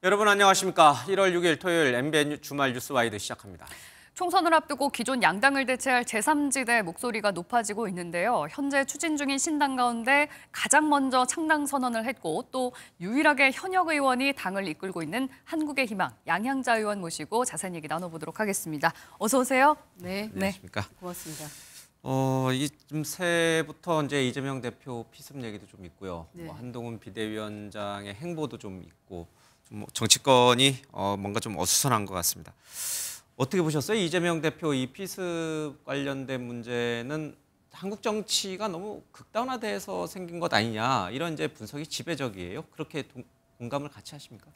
여러분 안녕하십니까. 1월 6일 토요일 MBN 주말 뉴스와이드 시작합니다. 총선을 앞두고 기존 양당을 대체할 제3지대 목소리가 높아지고 있는데요. 현재 추진 중인 신당 가운데 가장 먼저 창당 선언을 했고 또 유일하게 현역 의원이 당을 이끌고 있는 한국의 희망 양향자 의원 모시고 자세한 얘기 나눠보도록 하겠습니다. 어서 오세요. 네. 안녕하십니까. 고맙습니다. 좀 새해부터 이제 이재명 대표 피습 얘기도 좀 있고요. 네. 한동훈 비대위원장의 행보도 좀 있고 좀 정치권이 뭔가 좀 어수선한 것 같습니다. 어떻게 보셨어요? 이재명 대표 이 피습 관련된 문제는 한국 정치가 너무 극단화돼서 생긴 것 아니냐 이런 이제 분석이 지배적이에요. 그렇게 공감을 같이 하십니까?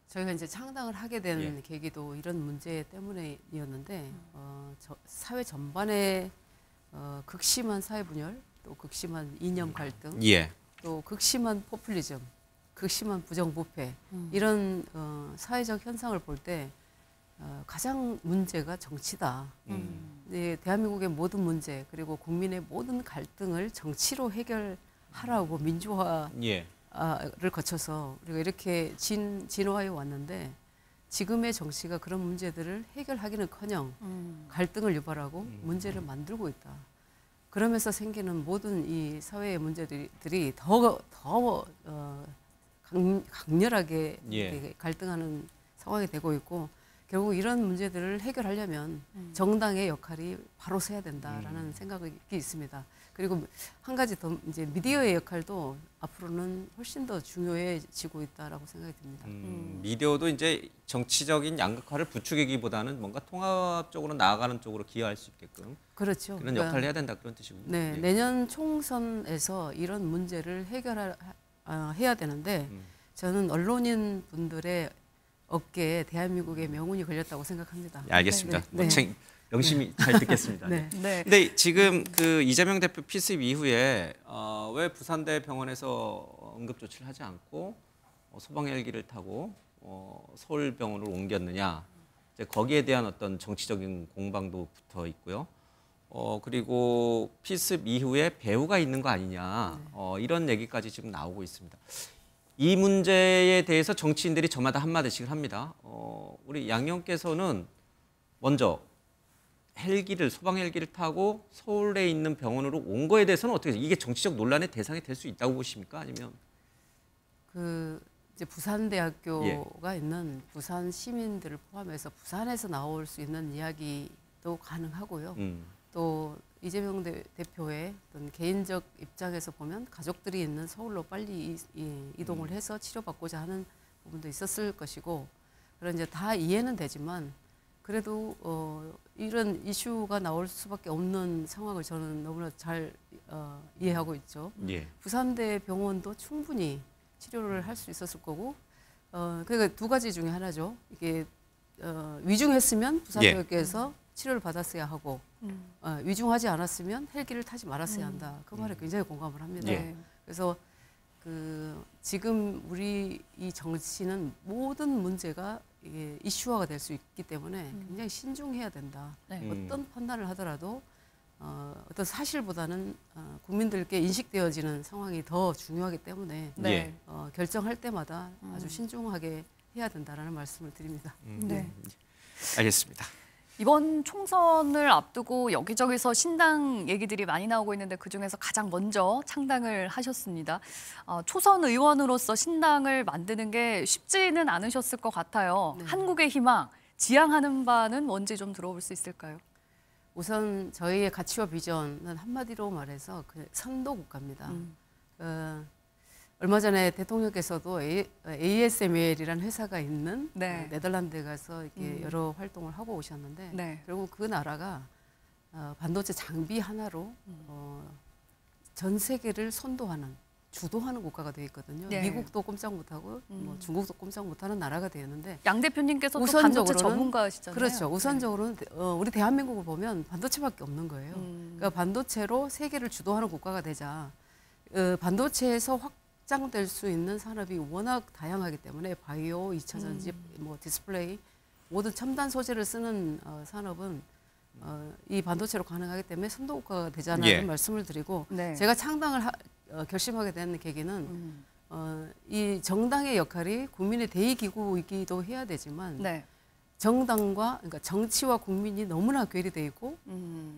저희가 이제 창당을 하게 된 계기도 이런 문제 때문이었는데 사회 전반에 극심한 사회 분열, 또 극심한 이념 갈등, 또 극심한 포퓰리즘, 극심한 부정부패 이런 사회적 현상을 볼 때 가장 문제가 정치다. 네, 대한민국의 모든 문제 그리고 국민의 모든 갈등을 정치로 해결하라고 민주화를 거쳐서 우리가 이렇게 진화해 왔는데 지금의 정치가 그런 문제들을 해결하기는커녕 갈등을 유발하고 문제를 만들고 있다. 그러면서 생기는 모든 이 사회의 문제들이 더 강렬하게 갈등하는 상황이 되고 있고 결국 이런 문제들을 해결하려면 정당의 역할이 바로 서야 된다라는 생각이 있습니다. 그리고 한 가지 더 이제 미디어의 역할도 앞으로는 훨씬 더 중요해지고 있다라고 생각이 듭니다. 미디어도 이제 정치적인 양극화를 부추기기보다는 뭔가 통합적으로 나아가는 쪽으로 기여할 수 있게끔 그렇죠. 그런 역할을 해야 된다 그런 뜻이군요. 네, 내년 총선에서 이런 문제를 해야 되는데 저는 언론인 분들의 어깨에 대한민국의 명운이 걸렸다고 생각합니다. 알겠습니다. 열심히 잘 듣겠습니다. 근데 지금 그 이재명 대표 피습 이후에 왜 부산대 병원에서 응급조치를 하지 않고 소방 헬기를 타고 서울병원으로 옮겼느냐? 이제 거기에 대한 어떤 정치적인 공방도 붙어 있고요. 그리고 피습 이후에 배후가 있는 거 아니냐? 이런 얘기까지 지금 나오고 있습니다. 이 문제에 대해서 정치인들이 저마다 한마디씩을 합니다. 우리 양 의원께서는 먼저 소방 헬기를 타고 서울에 있는 병원으로 온 거에 대해서는 어떻게 이게 정치적 논란의 대상이 될 수 있다고 보십니까? 아니면 이제 부산대학교가 있는 부산 시민들을 포함해서 부산에서 나올 수 있는 이야기도 가능하고요. 또 이재명 대표의 어떤 개인적 입장에서 보면 가족들이 있는 서울로 빨리 이동을 해서 치료받고자 하는 부분도 있었을 것이고 그런 이제 다 이해는 되지만 그래도 이런 이슈가 나올 수밖에 없는 상황을 저는 너무나 잘 이해하고 있죠. 부산대 병원도 충분히 치료를 할 수 있었을 거고 그러니까 두 가지 중에 하나죠. 이게 위중했으면 부산대학교에서 치료를 받았어야 하고 위중하지 않았으면 헬기를 타지 말았어야 한다. 그 말에 굉장히 공감을 합니다. 그래서 지금 우리 이 정치는 모든 문제가 이슈화가 될 수 있기 때문에 굉장히 신중해야 된다. 어떤 판단을 하더라도 어떤 사실보다는 국민들께 인식되어지는 상황이 더 중요하기 때문에 결정할 때마다 아주 신중하게 해야 된다라는 말씀을 드립니다. 알겠습니다. 이번 총선을 앞두고 여기저기서 신당 얘기들이 많이 나오고 있는데 그중에서 가장 먼저 창당을 하셨습니다. 초선 의원으로서 신당을 만드는 게 쉽지는 않으셨을 것 같아요. 한국의 희망, 지향하는 바는 뭔지 좀 들어볼 수 있을까요? 우선 저희의 가치와 비전은 한마디로 말해서 선도국가입니다. 얼마 전에 대통령께서도 ASML이라는 회사가 있는 네덜란드에 가서 이렇게 여러 활동을 하고 오셨는데 결국 그 나라가 반도체 장비 하나로 전 세계를 선도하는 주도하는 국가가 되어 있거든요. 미국도 꼼짝 못하고 중국도 꼼짝 못하는 나라가 되었는데 양 대표님께서 또 반도체 전문가시잖아요. 그렇죠. 우선적으로는 우리 대한민국을 보면 반도체밖에 없는 거예요. 그러니까 반도체로 세계를 주도하는 국가가 되자 반도체에서 확장될 수 있는 산업이 워낙 다양하기 때문에 바이오, 2차 전지, 디스플레이 모든 첨단 소재를 쓰는 산업은 이 반도체로 가능하기 때문에 선도국가가 되자는 말씀을 드리고 제가 창당을 결심하게 된 계기는 이 정당의 역할이 국민의 대의기구이기도 해야 되지만 네. 정당과 그러니까 정치와 국민이 너무나 괴리되어 있고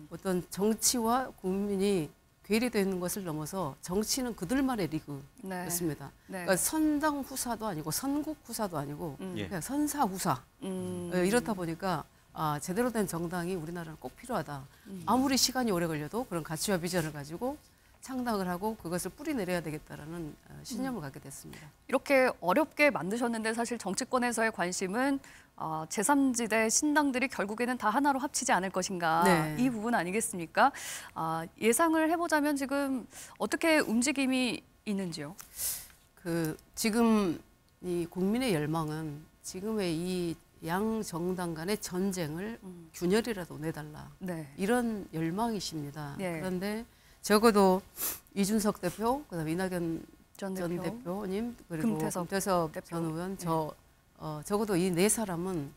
어떤 정치와 국민이 괴리되어 있는 것을 넘어서 정치는 그들만의 리그였습니다. 네. 그러니까 선당 후사도 아니고 선국 후사도 아니고 그냥 선사 후사 이렇다 보니까 제대로 된 정당이 우리나라는 꼭 필요하다. 아무리 시간이 오래 걸려도 그런 가치와 비전을 가지고 창당을 하고 그것을 뿌리내려야 되겠다라는 신념을 갖게 됐습니다. 이렇게 어렵게 만드셨는데 사실 정치권에서의 관심은 제3지대 신당들이 결국에는 다 하나로 합치지 않을 것인가 네. 이 부분 아니겠습니까? 예상을 해보자면 지금 어떻게 움직임이 있는지요? 지금 이 국민의 열망은 지금의 이 양 정당 간의 전쟁을 균열이라도 내달라 네. 이런 열망이십니다. 네. 그런데 적어도 이준석 대표, 그다음에 이낙연 전 대표님 그리고 금태섭 전 의원, 적어도 이 네 사람은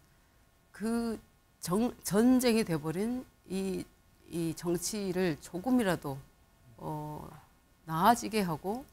그 전쟁이 돼버린 이 정치를 조금이라도 나아지게 하고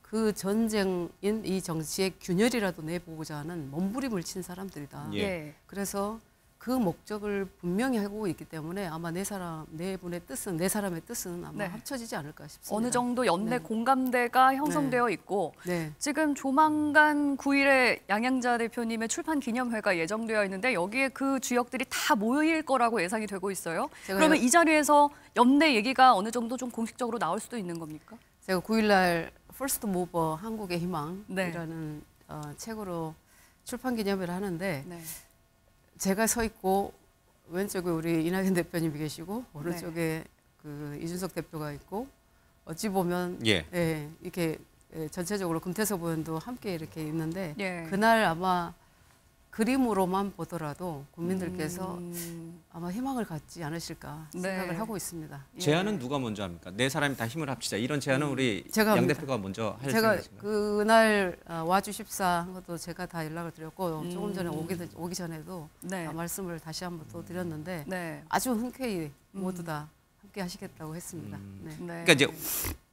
그 전쟁인 이 정치의 균열이라도 내보고자 하는 몸부림을 친 사람들이다. 예. 그래서 그 목적을 분명히 하고 있기 때문에 아마 네 사람의 뜻은 아마 네. 합쳐지지 않을까 싶습니다. 어느 정도 연내 네. 공감대가 형성되어 네. 있고 네. 지금 조만간 9일에 양양자 대표님의 출판 기념회가 예정되어 있는데 여기에 그 주역들이 다 모일 거라고 예상이 되고 있어요. 그러면 이 자리에서 연내 얘기가 어느 정도 좀 공식적으로 나올 수도 있는 겁니까? 제가 9일날 퍼스트 모버 한국의 희망이라는 네. 책으로 출판 기념회를 하는데 네. 제가 서 있고 왼쪽에 우리 이낙연 대표님이 계시고 오른쪽에 네. 그 이준석 대표가 있고 어찌 보면 이렇게 전체적으로 금태섭 의원도 함께 이렇게 있는데 그날 아마 그림으로만 보더라도 국민들께서 아마 희망을 갖지 않으실까 생각을 하고 있습니다. 제안은 누가 먼저 합니까? 네 사람이 다 힘을 합치자. 이런 제안은 우리 양 대표가 먼저 할 생각이신가요? 제가 그날 와주십사 한 것도 제가 다 연락을 드렸고 조금 전에 오기 전에도 다 말씀을 다시 한번 또 드렸는데 아주 흔쾌히 모두 다 함께 하시겠다고 했습니다. 그러니까 이제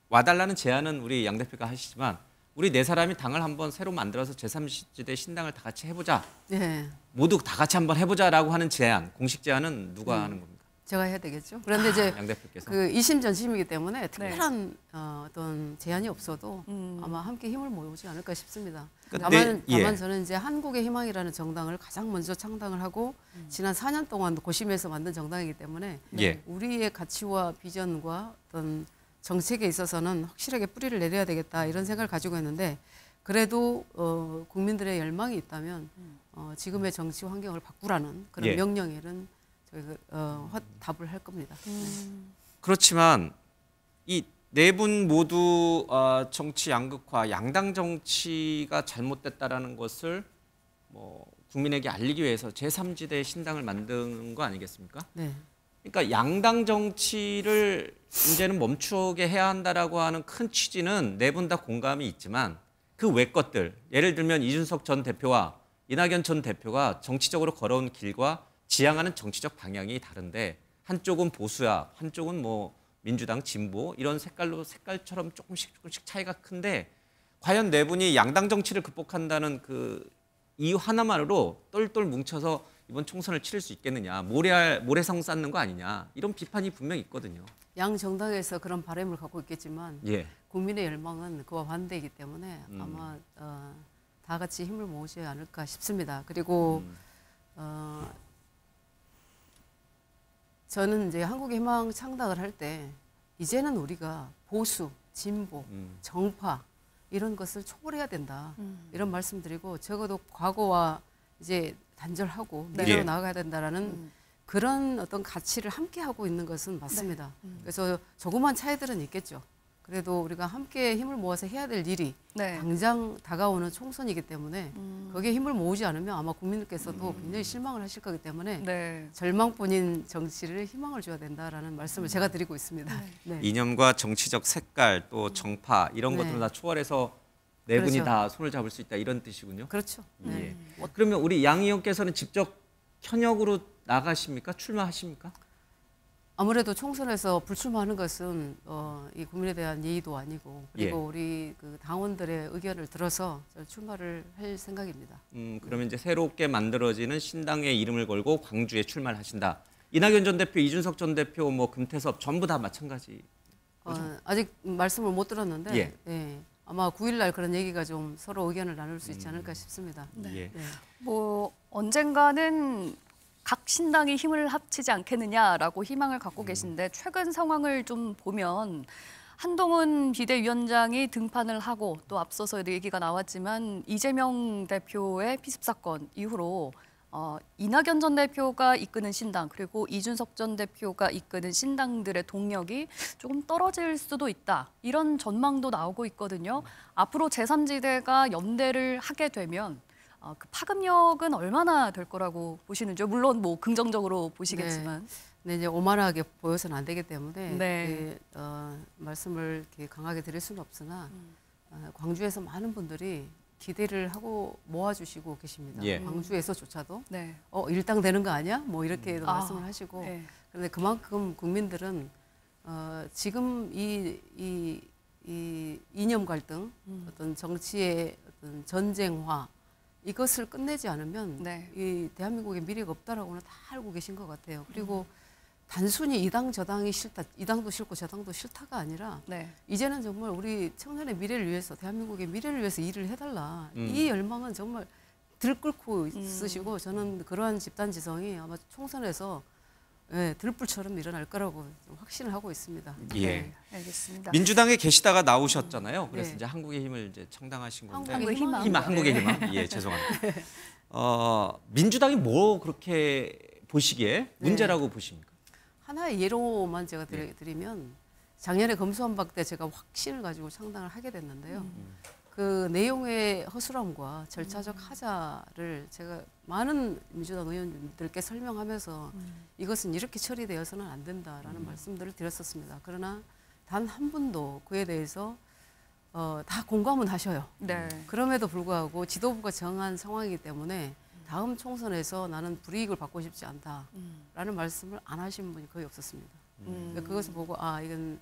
와달라는 제안은 우리 양 대표가 하시지만 우리 네 사람이 당을 한번 새로 만들어서 제3지대 신당을 다 같이 해보자. 네. 모두 다 같이 한번 해보자라고 하는 제안, 공식 제안은 누가 하는 겁니까? 제가 해야 되겠죠. 그런데 이제 양 대표께서 그 이심전심이기 때문에 특별한 어떤 제안이 없어도 아마 함께 힘을 모으지 않을까 싶습니다. 다만 저는 이제 한국의 희망이라는 정당을 가장 먼저 창당을 하고 지난 4년 동안 고심해서 만든 정당이기 때문에 우리의 가치와 비전과 어떤 정책에 있어서는 확실하게 뿌리를 내려야 되겠다 이런 생각을 가지고 있는데 그래도 국민들의 열망이 있다면 지금의 정치 환경을 바꾸라는 그런 명령에는 저희가 답을 할 겁니다. 그렇지만 이 네 분 모두 정치 양극화, 양당 정치가 잘못됐다라는 것을 뭐 국민에게 알리기 위해서 제3지대 신당을 만든 거 아니겠습니까? 네. 그러니까 양당 정치를 이제는 멈추게 해야 한다라고 하는 큰 취지는 네 분 다 공감이 있지만 그 외 것들, 예를 들면 이준석 전 대표와 이낙연 전 대표가 정치적으로 걸어온 길과 지향하는 정치적 방향이 다른데 한쪽은 보수야, 한쪽은 뭐 민주당 진보 이런 색깔처럼 조금씩 차이가 큰데 과연 네 분이 양당 정치를 극복한다는 그 이유 하나만으로 똘똘 뭉쳐서 이번 총선을 치를 수 있겠느냐, 모래성 쌓는 거 아니냐 이런 비판이 분명히 있거든요. 양 정당에서 그런 바람을 갖고 있겠지만 국민의 열망은 그와 반대이기 때문에 아마 다 같이 힘을 모으지 않을까 싶습니다. 그리고 저는 이제 한국의 희망 창당을 할 때 이제는 우리가 보수, 진보, 정파 이런 것을 초월해야 된다 이런 말씀드리고 적어도 과거와 이제 단절하고 미래로 나아가야 된다라는 그런 어떤 가치를 함께 하고 있는 것은 맞습니다. 그래서 조그만 차이들은 있겠죠. 그래도 우리가 함께 힘을 모아서 해야 될 일이 당장 다가오는 총선이기 때문에 거기에 힘을 모으지 않으면 아마 국민들께서도 굉장히 실망을 하실 거기 때문에 절망뿐인 정치를 희망을 줘야 된다라는 말씀을 제가 드리고 있습니다. 이념과 정치적 색깔 또 정파 이런 것들을 다 초월해서 네 분이 다 손을 잡을 수 있다 이런 뜻이군요. 그렇죠. 그러면 우리 양 의원께서는 직접 현역으로 나가십니까? 출마하십니까? 아무래도 총선에서 불출마하는 것은 이 국민에 대한 예의도 아니고 그리고 예. 우리 그 당원들의 의견을 들어서 출마를 할 생각입니다. 그러면 이제 새롭게 만들어지는 신당의 이름을 걸고 광주에 출마를 하신다. 이낙연 전 대표, 이준석 전 대표, 뭐 금태섭 전부 다 마찬가지. 아직 말씀을 못 들었는데 예. 예, 아마 9일 날 그런 얘기가 좀 서로 의견을 나눌 수 있지 않을까 싶습니다. 네. 예. 네. 뭐 언젠가는 각 신당이 힘을 합치지 않겠느냐라고 희망을 갖고 계신데 최근 상황을 좀 보면 한동훈 비대위원장이 등판을 하고 또 앞서서 얘기가 나왔지만 이재명 대표의 피습 사건 이후로 이낙연 전 대표가 이끄는 신당 그리고 이준석 전 대표가 이끄는 신당들의 동력이 조금 떨어질 수도 있다. 이런 전망도 나오고 있거든요. 앞으로 제3지대가 연대를 하게 되면 그 파급력은 얼마나 될 거라고 보시는지요? 물론 뭐 긍정적으로 보시겠지만. 네, 이제 오만하게 보여서는 안 되기 때문에 네. 말씀을 이렇게 강하게 드릴 수는 없으나 광주에서 많은 분들이 기대를 하고 모아주시고 계십니다. 예. 광주에서조차도 네. 일당 되는 거 아니야? 뭐 이렇게 말씀을 하시고 네. 그런데 그만큼 국민들은 지금 이 이념 갈등, 어떤 정치의 어떤 전쟁화 이것을 끝내지 않으면 네. 이 대한민국의 미래가 없다라고는 다 알고 계신 것 같아요. 그리고 단순히 이 당 저당이 싫다, 이 당도 싫고 저 당도 싫다가 아니라 네. 이제는 정말 우리 청년의 미래를 위해서 대한민국의 미래를 위해서 일을 해달라. 이 열망은 정말 들끓고 있으시고 저는 그러한 집단 지성이 아마 총선에서 들불처럼 일어날 거라고 확신을 하고 있습니다. 예. 네, 알겠습니다. 민주당에 계시다가 나오셨잖아요. 그래서 네. 이제 한국의 힘을 이제 창당하신 건데. 한국의 희망. 한국의 희망. 예, 죄송합니다. 민주당이 뭐 그렇게 보시기에 문제라고 보십니까? 하나의 예로만 제가 드리면 작년에 검수완박 때 제가 확신을 가지고 창당을 하게 됐는데요. 그 내용의 허술함과 절차적 하자를 제가 많은 민주당 의원님들께 설명하면서 이것은 이렇게 처리되어서는 안 된다라는 말씀들을 드렸었습니다. 그러나 단 한 분도 그에 대해서 다 공감은 하셔요. 네. 그럼에도 불구하고 지도부가 정한 상황이기 때문에 다음 총선에서 나는 불이익을 받고 싶지 않다라는 말씀을 안 하신 분이 거의 없었습니다. 그것을 보고 이건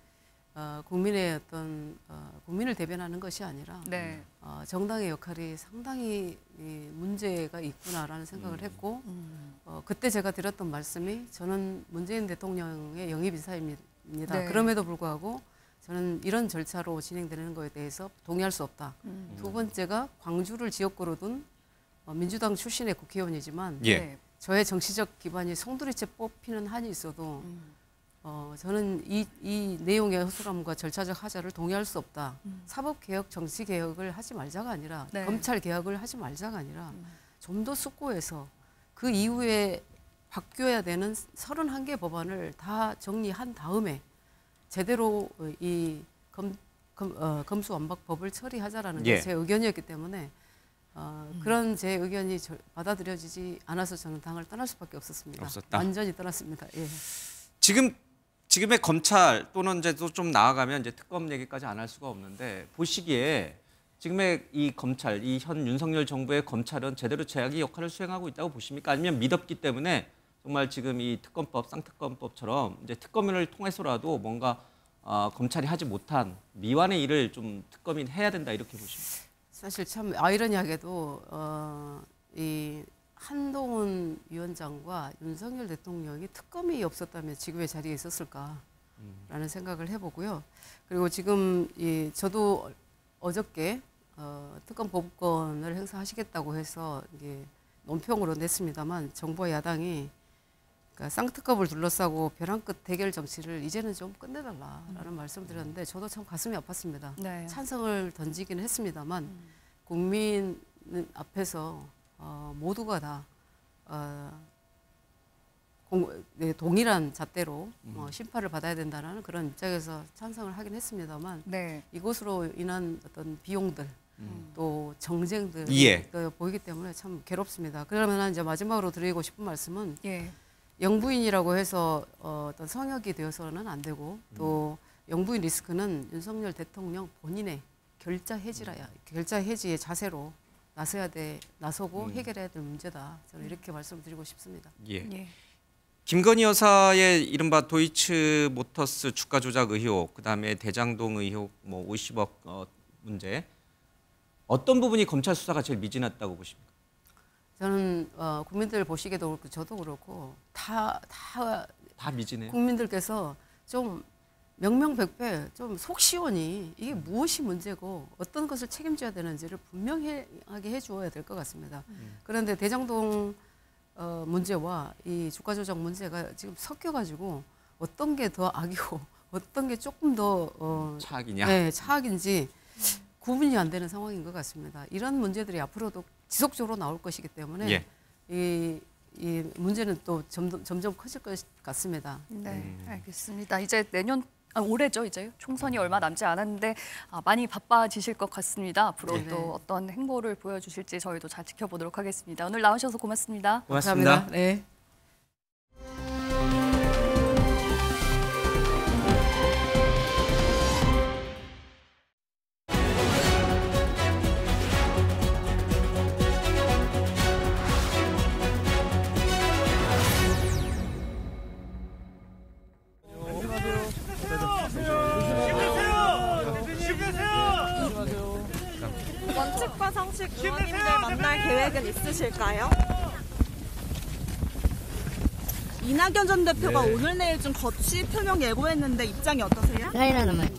국민의 어떤 국민을 대변하는 것이 아니라 네. 정당의 역할이 상당히 문제가 있구나라는 생각을 했고 그때 제가 드렸던 말씀이 저는 문재인 대통령의 영입 인사입니다. 네. 그럼에도 불구하고 저는 이런 절차로 진행되는 것에 대해서 동의할 수 없다. 두 번째가 광주를 지역구로 둔 민주당 출신의 국회의원이지만 예. 저의 정치적 기반이 송두리째 뽑히는 한이 있어도 저는 이 내용의 허술함과 절차적 하자를 동의할 수 없다. 사법개혁, 정치개혁을 하지 말자가 아니라 네. 검찰개혁을 하지 말자가 아니라 좀 더 숙고해서 그 이후에 바뀌어야 되는 31개 법안을 다 정리한 다음에 제대로 이 검수완박법을 처리하자라는 게 제 의견이었기 때문에 그런 제 의견이 받아들여지지 않아서 저는 당을 떠날 수밖에 없었습니다. 없었다. 완전히 떠났습니다. 예. 지금의 검찰 또는 이제 또 좀 나아가면 이제 특검 얘기까지 안 할 수가 없는데 보시기에 지금의 이 검찰, 이 현 윤석열 정부의 검찰은 제대로 제약의 역할을 수행하고 있다고 보십니까? 아니면 믿었기 때문에 정말 지금 이 특검법, 쌍특검법처럼 이제 특검을 통해서라도 뭔가 검찰이 하지 못한 미완의 일을 좀 특검이 해야 된다 이렇게 보십니까? 사실 참 아이러니하게도 이 한동훈 위원장과 윤석열 대통령이 특검이 없었다면 지금의 자리에 있었을까라는 생각을 해보고요. 그리고 지금 저도 어저께 특검 보고권을 행사하시겠다고 해서 이게 논평으로 냈습니다만 정부와 야당이 그러니까 쌍특검을 둘러싸고 벼랑 끝 대결 정치를 이제는 좀 끝내달라라는 말씀드렸는데 저도 참 가슴이 아팠습니다. 네. 찬성을 던지긴 했습니다만 국민 앞에서 모두가 다 동일한 잣대로 심판을 받아야 된다는 그런 입장에서 찬성을 하긴 했습니다만 네. 이것으로 인한 어떤 비용들 또 정쟁들이 또 보이기 때문에 참 괴롭습니다. 그러면 이제 마지막으로 드리고 싶은 말씀은 영부인이라고 해서 어떤 성역이 되어서는 안 되고 또 영부인 리스크는 윤석열 대통령 본인의 결자 해지의 자세로 나서고 해결해야 될 문제다. 저는 이렇게 말씀드리고 싶습니다. 예. 김건희 여사의 이른바 도이치 모터스 주가 조작 의혹, 그다음에 대장동 의혹, 뭐 50억 문제, 어떤 부분이 검찰 수사가 제일 미진했다고 보십니까? 저는 국민들 보시기도 그렇고 저도 그렇고 다 미진해요. 국민들께서 좀 명명백백 좀 속 시원히 이게 무엇이 문제고 어떤 것을 책임져야 되는지를 분명하게 해주어야 될 것 같습니다. 그런데 대장동 문제와 이 주가 조작 문제가 지금 섞여가지고 어떤 게 더 악이고 어떤 게 조금 더 차악이냐? 네, 차악인지 구분이 안 되는 상황인 것 같습니다. 이런 문제들이 앞으로도 지속적으로 나올 것이기 때문에 예. 이 문제는 또 점점 커질 것 같습니다. 네, 알겠습니다. 이제 올해죠, 이제 총선이 얼마 남지 않았는데 많이 바빠지실 것 같습니다. 앞으로 네. 또 어떤 행보를 보여주실지 저희도 잘 지켜보도록 하겠습니다. 오늘 나오셔서 고맙습니다. 고맙습니다. 감사합니다. 네. 원칙과 상식 의원님들 만날 계획은 있으실까요? 이낙연 전 대표가 오늘 내일 좀 거취 표명 예고했는데 입장이 어떠세요? 라이라는 말.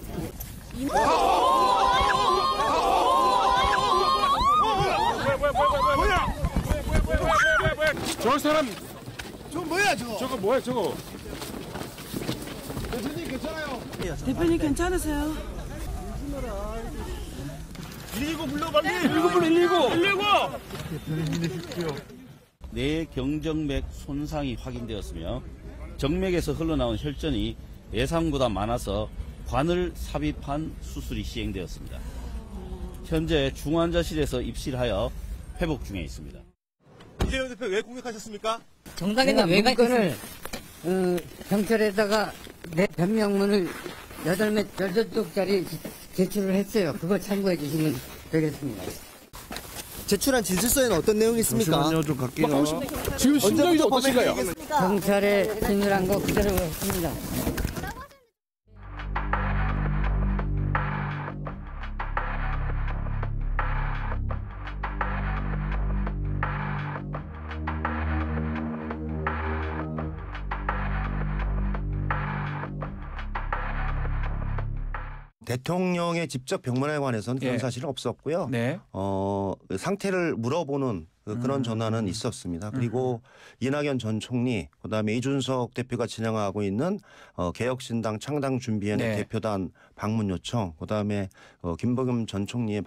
저 사람 저거 뭐야 저거? 저거 뭐야 저거? 대표님 괜찮아요? 대표님 괜찮으세요? 119 불러 빨리! 119 불러 119! 대표님 힘내십시오. 뇌 경정맥 손상이 확인되었으며 정맥에서 흘러나온 혈전이 예상보다 많아서 관을 삽입한 수술이 시행되었습니다. 현재 중환자실에서 입실하여 회복 중에 있습니다. 이재명 대표 왜 공격하셨습니까? 정당에는 왜 문건을 경찰에다가 내 변명문을 18쪽짜리 제출을 했어요. 그거 참고해 주시면 되겠습니다. 제출한 진술서에는 어떤 내용이 있습니까? 잠시만요, 좀 갈게요. 지금 심정이 어떠신가요? 경찰에 진술한 거 그대로 했습니다. 대통령의 직접 병문안에 관해서는 그런 사실은 없었고요. 네. 상태를 물어보는 그런 전화는 있었습니다. 그리고 이낙연 전 총리, 그다음에 이준석 대표가 진행하고 있는 개혁신당 창당준비위원회 대표단 방문 요청, 그다음에 김부겸 전 총리의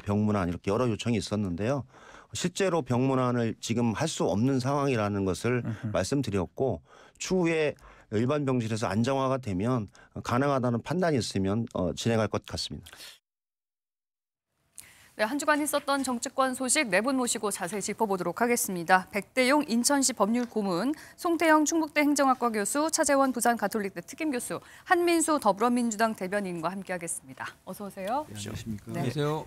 병문안 이렇게 여러 요청이 있었는데요. 실제로 병문안을 지금 할 수 없는 상황이라는 것을 말씀드렸고 추후에 일반 병실에서 안정화가 되면 가능하다는 판단이 있으면 진행할 것 같습니다. 네, 한 주간 있었던 정치권 소식 4분 모시고 자세히 짚어보도록 하겠습니다. 백대용 인천시 법률고문, 송태영 충북대 행정학과 교수, 차재원 부산가톨릭대 특임교수, 한민수 더불어민주당 대변인과 함께하겠습니다. 어서 오세요. 네, 안녕하십니까. 네. 안녕하세요.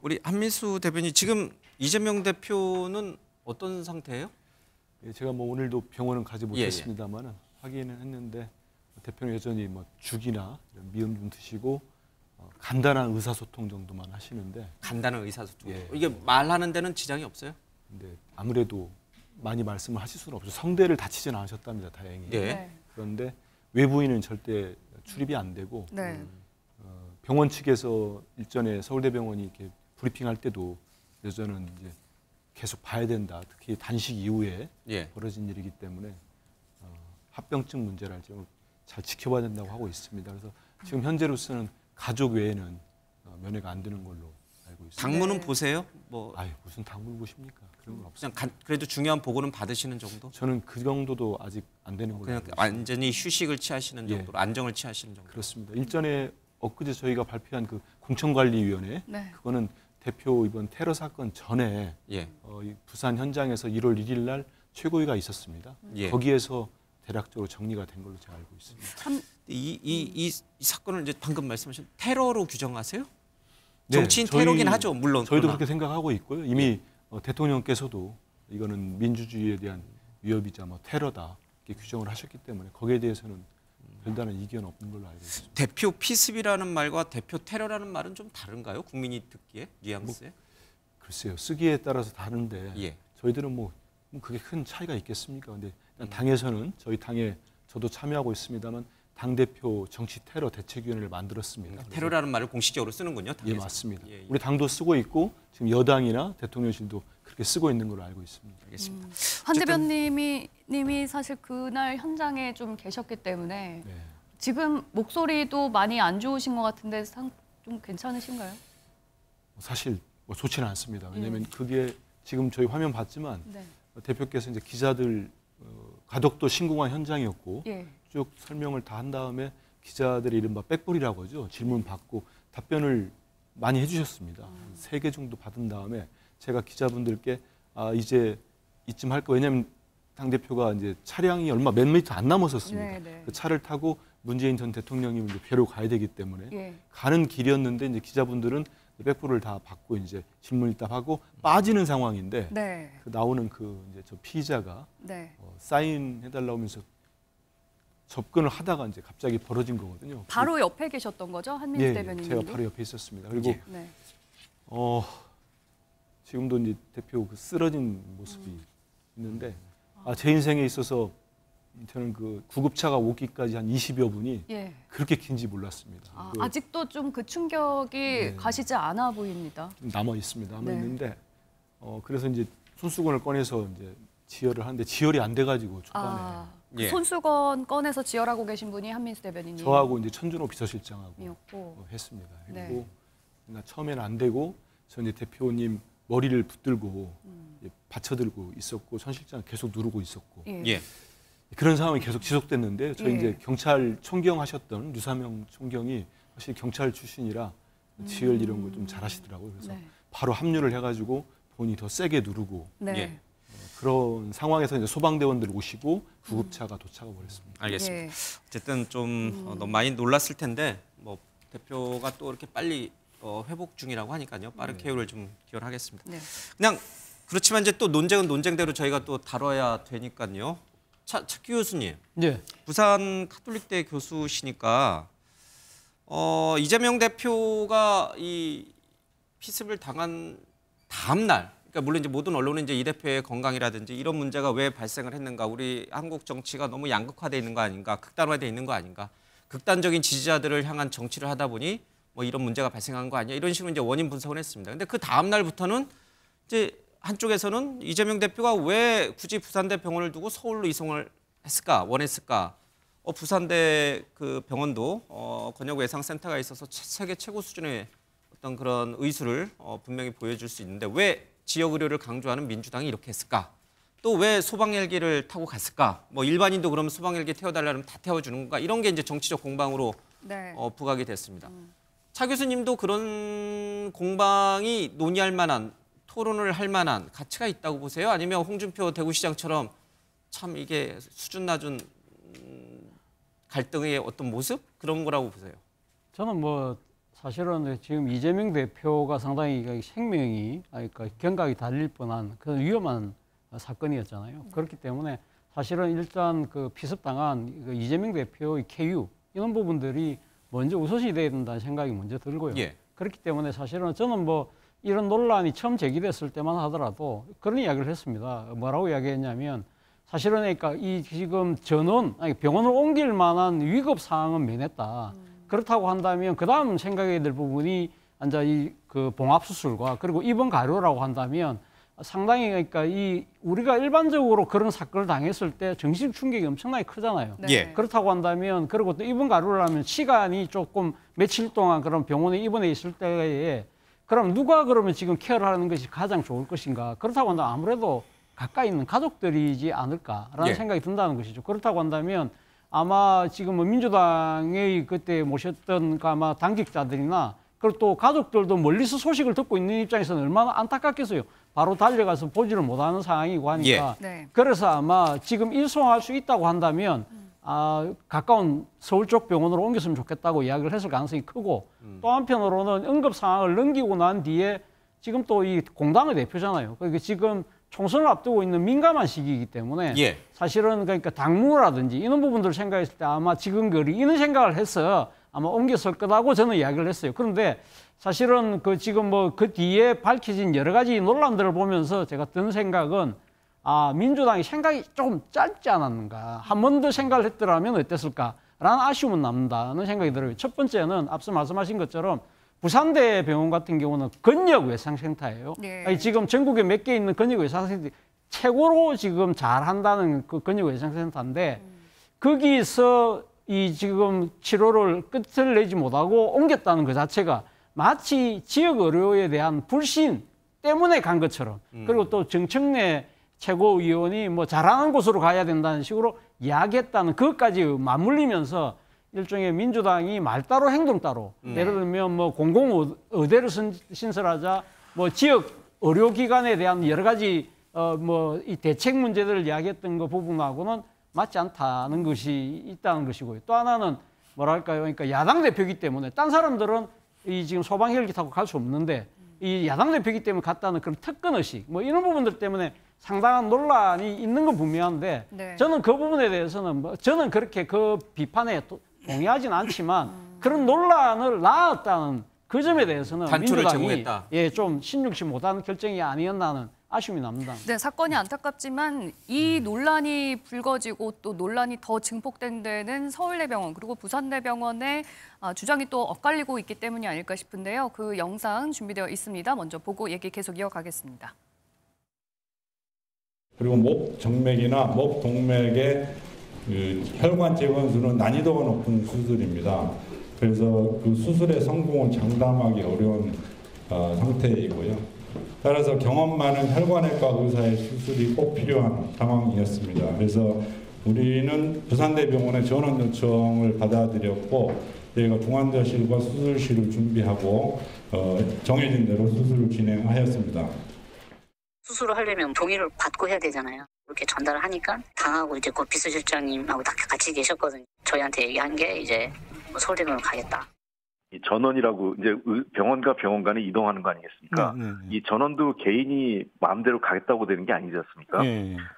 우리 한민수 대변인, 지금 이재명 대표는 어떤 상태예요? 예, 제가 뭐 오늘도 병원은 가지 못했습니다만은 확인은 했는데 대표는 여전히 뭐 죽이나 이런 미음 좀 드시고 간단한 의사소통 정도만 하시는데. 간단한 의사소통. 예. 이게 말하는 데는 지장이 없어요? 근데 아무래도 많이 말씀을 하실 수는 없죠. 성대를 다치지는 않으셨답니다, 다행히. 네. 그런데 외부인은 절대 출입이 안 되고 네. 병원 측에서 일전에 서울대병원이 이렇게 브리핑할 때도 여전은 이제 계속 봐야 된다. 특히 단식 이후에 벌어진 일이기 때문에 합병증 문제를 좀 잘 지켜봐야 된다고 하고 있습니다. 그래서 지금 현재로서는 가족 외에는 면회가 안 되는 걸로 알고 있습니다. 당무는 보세요? 뭐 아유, 무슨 당무를 보십니까? 그런 건 없어요. 그냥 그래도 중요한 보고는 받으시는 정도? 저는 그 정도도 아직 안 되는 걸로 그냥 알고 있습니다. 완전히 휴식을 취하시는 정도로, 안정을 취하시는 정도. 그렇습니다. 일전에 엊그제 저희가 발표한 그 공천관리위원회, 그거는 대표 이번 테러 사건 전에 이 부산 현장에서 1월 1일 날 최고위가 있었습니다. 거기에서 대략적으로 정리가 된 걸로 제가 알고 있습니다. 이 사건을 이제 방금 말씀하신 테러로 규정하세요? 정치인 테러긴 하죠, 물론. 저희도 그렇게 생각하고 있고요. 이미 대통령께서도 이거는 민주주의에 대한 위협이자 뭐 테러다 이렇게 규정을 하셨기 때문에 거기에 대해서는 별다른 이견 없는 걸로 알고 있습니다. 대표 피습이라는 말과 대표 테러라는 말은 좀 다른가요? 국민이 듣기에 뉘앙스에? 글쎄요, 쓰기에 따라서 다른데 예. 저희들은 뭐 그게 큰 차이가 있겠습니까? 근데 당에서는 저희 당에 저도 참여하고 있습니다만 당대표 정치 테러 대책위원회를 만들었습니다. 테러라는 말을 공식적으로 쓰는군요. 당에서. 예, 맞습니다. 예, 예. 우리 당도 쓰고 있고 지금 여당이나 대통령실도 그렇게 쓰고 있는 걸로 알고 있습니다. 알겠습니다. 한 대변님이 사실 그날 현장에 좀 계셨기 때문에 네. 지금 목소리도 많이 안 좋으신 것 같은데 좀 괜찮으신가요? 사실 뭐 좋지는 않습니다. 왜냐하면 그게 지금 저희 화면 봤지만 네. 대표께서 이제 기자들 가덕도 신공항 현장이었고 예. 쭉 설명을 다 한 다음에 기자들이 이른바 백불이라고 하죠. 질문 받고 답변을 많이 해주셨습니다. 3개 정도 받은 다음에 제가 기자분들께 이제 이쯤 할까, 왜냐하면 당대표가 이제 차량이 몇 미터 안 남았었습니다. 네, 네. 그 차를 타고 문재인 전 대통령님 이제 뵈러 가야 되기 때문에 예. 가는 길이었는데 이제 기자분들은 백불을 다 받고 이제 질문 일답하고 빠지는 상황인데 네. 그 나오는 이제 저 피의자가 네. 사인해달라고 하면서 접근을 하다가 이제 갑자기 벌어진 거거든요. 바로 옆에 계셨던 거죠? 한민수 예, 대변인님도? 제가 바로 옆에 있었습니다. 그리고 네. 지금도 이제 대표 쓰러진 모습이 있는데 제 인생에 있어서 저는 그 구급차가 오기까지 한 20여 분이 예. 그렇게 긴지 몰랐습니다. 아직도 좀 그 충격이 네. 가시지 않아 보입니다. 남아 있습니다. 남아 네. 있는데 그래서 이제 손수건을 꺼내서 이제 지혈을 하는데 지혈이 안 돼가지고 초반에 그 손수건 꺼내서 지혈하고 계신 분이 한민수 대변인님. 저하고 이제 천준호 비서실장하고 했습니다. 네. 그리고 처음에는 안 되고 저 이제 대표님 머리를 붙들고 받쳐들고 있었고 천 실장 계속 누르고 있었고 예. 그런 상황이 계속 지속됐는데 저희 예. 이제 경찰 총경 하셨던 류사명 총경이 사실 경찰 출신이라 지혈 이런 걸 좀 잘하시더라고요. 그래서 네. 바로 합류를 해가지고 본인이 더 세게 누르고 네. 그런 상황에서 이제 소방대원들 오시고 구급차가 도착을 벌였습니다. 알겠습니다. 예. 어쨌든 좀 너무 많이 놀랐을 텐데 뭐 대표가 또 이렇게 빨리 회복 중이라고 하니까요. 빠른 쾌유를 좀 기원하겠습니다. 네. 그냥 그렇지만 이제 또 논쟁은 논쟁대로 저희가 또 다뤄야 되니까요. 차기 교수님, 네. 부산 카톨릭대 교수시니까 이재명 대표가 이 피습을 당한 다음 날, 그러니까 물론 이제 모든 언론은 이제 이 대표의 건강이라든지 이런 문제가 왜 발생을 했는가, 우리 한국 정치가 너무 양극화돼 있는 거 아닌가, 극단화돼 있는 거 아닌가, 극단적인 지지자들을 향한 정치를 하다 보니 뭐 이런 문제가 발생한 거 아니야, 이런 식으로 이제 원인 분석을 했습니다. 근데 그 다음 날부터는 이제 한쪽에서는 이재명 대표가 왜 굳이 부산대 병원을 두고 서울로 이송을 했을까, 원했을까? 부산대 그 병원도 권역 외상센터가 있어서 세계 최고 수준의 어떤 그런 의술을 분명히 보여줄 수 있는데 왜 지역 의료를 강조하는 민주당이 이렇게 했을까? 또 왜 소방 헬기를 타고 갔을까? 뭐 일반인도 그러면 소방 헬기 태워달라면 다 태워주는 건가? 이런 게 이제 정치적 공방으로 네. 부각이 됐습니다. 차 교수님도 그런 공방이 논의할 만한, 토론을 할 만한 가치가 있다고 보세요? 아니면 홍준표 대구시장처럼 참 이게 수준 낮은 갈등의 어떤 모습? 그런 거라고 보세요? 저는 뭐 사실은 지금 이재명 대표가 상당히 생명이, 그러니까 경각이 달릴 뻔한 그런 위험한 사건이었잖아요. 그렇기 때문에 사실은 일단 그 피습당한 그 이재명 대표의 쾌유 이런 부분들이 먼저 우선시 돼야 된다는 생각이 먼저 들고요. 예. 그렇기 때문에 사실은 저는 뭐 이런 논란이 처음 제기됐을 때만 하더라도 그런 이야기를 했습니다. 뭐라고 이야기했냐면 사실은 그러니까 이 지금 전원, 병원을 옮길 만한 위급 상황은 면했다. 그렇다고 한다면 그 다음 생각해야 될 부분이 이제 이 그 봉합 수술과 그리고 입원 가료라고 한다면 상당히 그러니까 이 우리가 일반적으로 그런 사건을 당했을 때 정신 충격이 엄청나게 크잖아요. 네. 예. 그렇다고 한다면 그리고 또 입원 가료를 하면 시간이 조금 며칠 동안 그런 병원에 입원해 있을 때에 그럼 누가 그러면 지금 케어를 하는 것이 가장 좋을 것인가? 그렇다고 한다면 아무래도 가까이 있는 가족들이지 않을까라는 예. 생각이 든다는 것이죠. 그렇다고 한다면 아마 지금 뭐 민주당의 그때 모셨던 그 아마 당직자들이나 그리고 또 가족들도 멀리서 소식을 듣고 있는 입장에서는 얼마나 안타깝겠어요. 바로 달려가서 보지를 못하는 상황이고 하니까. 예. 네. 그래서 아마 지금 이송할 수 있다고 한다면 가까운 서울 쪽 병원으로 옮겼으면 좋겠다고 이야기를 했을 가능성이 크고 또 한편으로는 응급 상황을 넘기고 난 뒤에 지금 또 이 공당의 대표잖아요. 그러니까 지금 총선을 앞두고 있는 민감한 시기이기 때문에 예. 사실은 그러니까 당무라든지 이런 부분들을 생각했을 때 아마 지금 거리 이런 생각을 해서 아마 옮겼을 거라고 저는 이야기를 했어요. 그런데 사실은 그 지금 뭐 그 뒤에 밝혀진 여러 가지 논란들을 보면서 제가 든 생각은 민주당이 생각이 조금 짧지 않았는가. 한 번 더 생각을 했더라면 어땠을까라는 아쉬움은 남는다는 생각이 들어요. 첫 번째는 앞서 말씀하신 것처럼 부산대병원 같은 경우는 근역외상센터예요. 네. 지금 전국에 몇 개 있는 근역외상센터 최고로 지금 잘한다는 그 근역외상센터인데 거기서 이 지금 치료를 끝을 내지 못하고 옮겼다는 것 자체가 마치 지역 의료에 대한 불신 때문에 간 것처럼 그리고 또 정청래 최고위원이 뭐 잘하는 곳으로 가야 된다는 식으로 이야기했다는 그것까지 맞물리면서 일종의 민주당이 말 따로 행동 따로 예를 들면 뭐 공공의대를 신설하자 뭐 지역 의료기관에 대한 여러 가지 뭐 이 대책 문제들을 이야기했던 그 부분하고는 맞지 않다는 것이 있다는 것이고요. 또 하나는 뭐랄까요? 그러니까 야당 대표이기 때문에 딴 사람들은 이 지금 소방 헬기 타고 갈 수 없는데 이 야당 대표이기 때문에 갔다는 그런 특권의식 뭐 이런 부분들 때문에 상당한 논란이 있는 건 분명한데 네. 저는 그 부분에 대해서는 뭐 저는 그렇게 그 비판에 동의하지는 않지만 그런 논란을 낳았다는 그 점에 대해서는 민주당이 좀 신중치 못한 결정이 아니었나는 아쉬움이 납니다. 네, 사건이 안타깝지만 이 논란이 불거지고 또 논란이 더 증폭된 데는 서울대병원 그리고 부산대병원의 주장이 또 엇갈리고 있기 때문이 아닐까 싶은데요. 그 영상 준비되어 있습니다. 먼저 보고 얘기 계속 이어가겠습니다. 그리고 목 정맥이나 목 동맥의 그 혈관 재건수는 난이도가 높은 수술입니다. 그래서 그 수술의 성공은 장담하기 어려운 상태이고요. 따라서 경험 많은 혈관외과 의사의 수술이 꼭 필요한 상황이었습니다. 그래서 우리는 부산대병원의 전원 요청을 받아들였고 저희가 중환자실과 수술실을 준비하고 정해진 대로 수술을 진행하였습니다. 수술을 하려면 동의를 받고 해야 되잖아요. 이렇게 전달을 하니까 당하고 이제 그 비서실장님하고 같이 계셨거든요. 저희한테 얘기한 게 이제 서울대병원 가겠다. 이 전원이라고 이제 병원과 병원 간에 이동하는 거 아니겠습니까? 이 전원도 개인이 마음대로 가겠다고 되는 게 아니지 않습니까?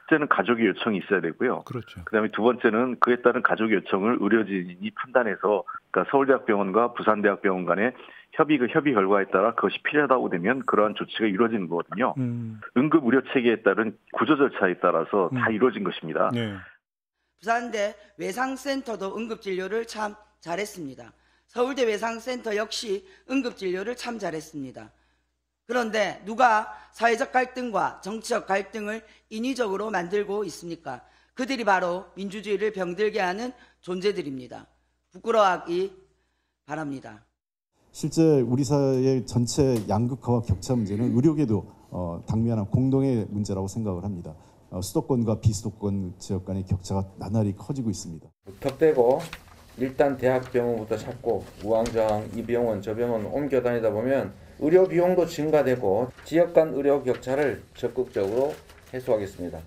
첫째는 가족의 요청이 있어야 되고요. 그렇죠. 그다음에 두 번째는 그에 따른 가족의 요청을 의료진이 판단해서 그러니까 서울대학병원과 부산대학병원 간에 협의 결과에 따라 그것이 필요하다고 되면 그러한 조치가 이루어지는 거거든요. 응급 의료 체계에 따른 구조 절차에 따라서 다 이루어진 것입니다. 네. 부산대 외상센터도 응급진료를 참 잘했습니다. 서울대 외상센터 역시 응급진료를 참 잘했습니다. 그런데 누가 사회적 갈등과 정치적 갈등을 인위적으로 만들고 있습니까? 그들이 바로 민주주의를 병들게 하는 존재들입니다. 부끄러워하기 바랍니다. 실제 우리 사회의 전체 양극화와 격차 문제는 의료계도 당면한 공동의 문제라고 생각을 합니다. 수도권과 비수도권 지역 간의 격차가 나날이 커지고 있습니다. 무턱대고 일단 대학병원부터 찾고 우왕좌왕 이 병원 저 병원 옮겨 다니다 보면 의료 비용도 증가되고 지역 간 의료 격차를 적극적으로 해소하겠습니다.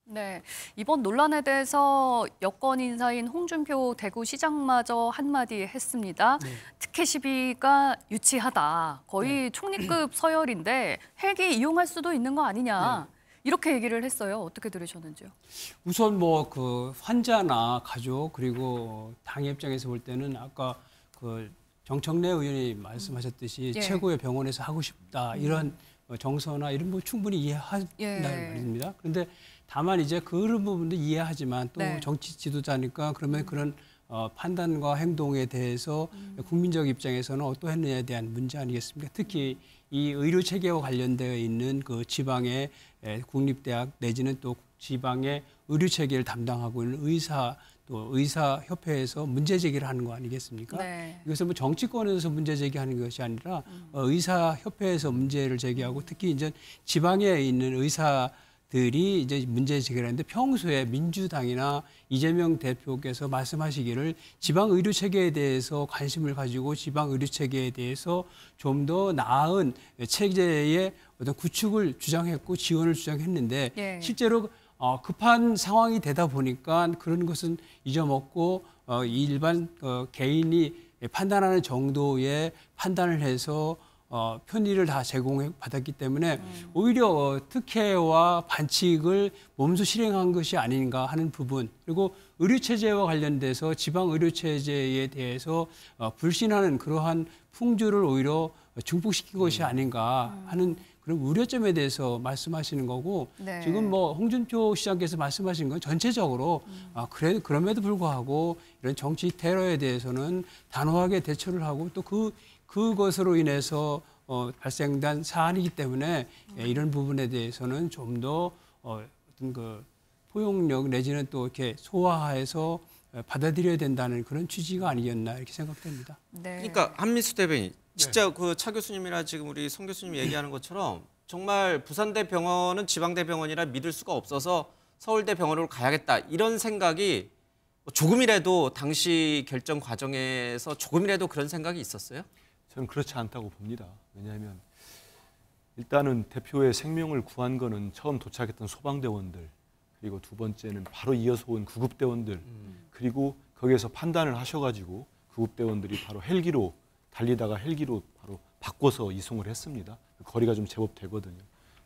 네, 이번 논란에 대해서 여권 인사인 홍준표 대구시장마저 한마디 했습니다. 특혜 시비가 유치하다. 거의 총리급 서열인데 헬기 이용할 수도 있는 거 아니냐. 이렇게 얘기를 했어요. 어떻게 들으셨는지요? 우선 뭐 그 환자나 가족 그리고 당 입장에서 볼 때는 아까 그 정청래 의원이 말씀하셨듯이 최고의 병원에서 하고 싶다 이런 정서나 이런 거 충분히 이해한다는 말입니다. 그런데 다만 이제 그런 부분도 이해하지만 또 정치 지도자니까 그러면 그런 판단과 행동에 대해서 국민적 입장에서는 어떠했느냐에 대한 문제 아니겠습니까? 특히 이 의료 체계와 관련되어 있는 그 지방의 국립대학 내지는 또 지방의 의료 체계를 담당하고 있는 의사협회에서 문제 제기를 하는 거 아니겠습니까? 이것은 뭐 정치권에서 문제 제기하는 것이 아니라 의사협회에서 문제를 제기하고 특히 이제 지방에 있는 의사들이 이제 문제 제기를 하는데 평소에 민주당이나 이재명 대표께서 말씀하시기를 지방 의료 체계에 대해서 관심을 가지고 지방 의료 체계에 대해서 좀 더 나은 체제의 어떤 구축을 주장했고 지원을 주장했는데 실제로 급한 상황이 되다 보니까 그런 것은 잊어먹고 일반 개인이 판단하는 정도의 판단을 해서 편의를 다 제공받았기 때문에 오히려 특혜와 반칙을 몸소 실행한 것이 아닌가 하는 부분, 그리고 의료체제와 관련돼서 지방 의료체제에 대해서 불신하는 그러한 풍조를 오히려 증폭시킨 것이 아닌가 하는 그런 우려점에 대해서 말씀하시는 거고, 네. 지금 뭐 홍준표 시장께서 말씀하신 건 전체적으로 그럼에도 불구하고 이런 정치 테러에 대해서는 단호하게 대처를 하고 또 그것으로 인해서 발생된 사안이기 때문에 이런 부분에 대해서는 좀 더 어떤 그 포용력 내지는 또 이렇게 소화해서 받아들여야 된다는 그런 취지가 아니었나 이렇게 생각됩니다. 네. 그러니까 한민수 대변인, 진짜 그 차 교수님이나 지금 우리 송 교수님 얘기하는 것처럼 정말 부산대 병원은 지방대 병원이라 믿을 수가 없어서 서울대 병원으로 가야겠다 이런 생각이 조금이라도 당시 결정 과정에서 조금이라도 그런 생각이 있었어요? 저는 그렇지 않다고 봅니다. 왜냐하면 일단은 대표의 생명을 구한 거는 처음 도착했던 소방대원들, 그리고 두 번째는 바로 이어서 온 구급대원들, 그리고 거기에서 판단을 하셔가지고 구급대원들이 바로 헬기로 달리다가 헬기로 바로 바꿔서 이송을 했습니다. 거리가 좀 제법 되거든요.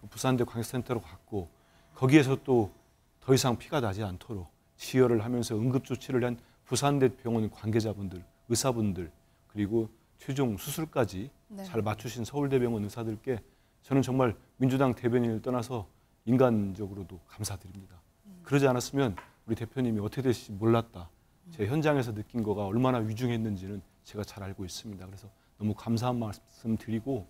부산대 광역센터로 갔고 거기에서 또 더 이상 피가 나지 않도록 지혈을 하면서 응급조치를 한 부산대 병원 관계자분들, 의사분들, 그리고 최종 수술까지 잘 맞추신 서울대병원 의사들께 저는 정말 민주당 대변인을 떠나서 인간적으로도 감사드립니다. 그러지 않았으면 우리 대표님이 어떻게 될지 몰랐다. 제 현장에서 느낀 거가 얼마나 위중했는지는 제가 잘 알고 있습니다. 그래서 너무 감사한 말씀 드리고,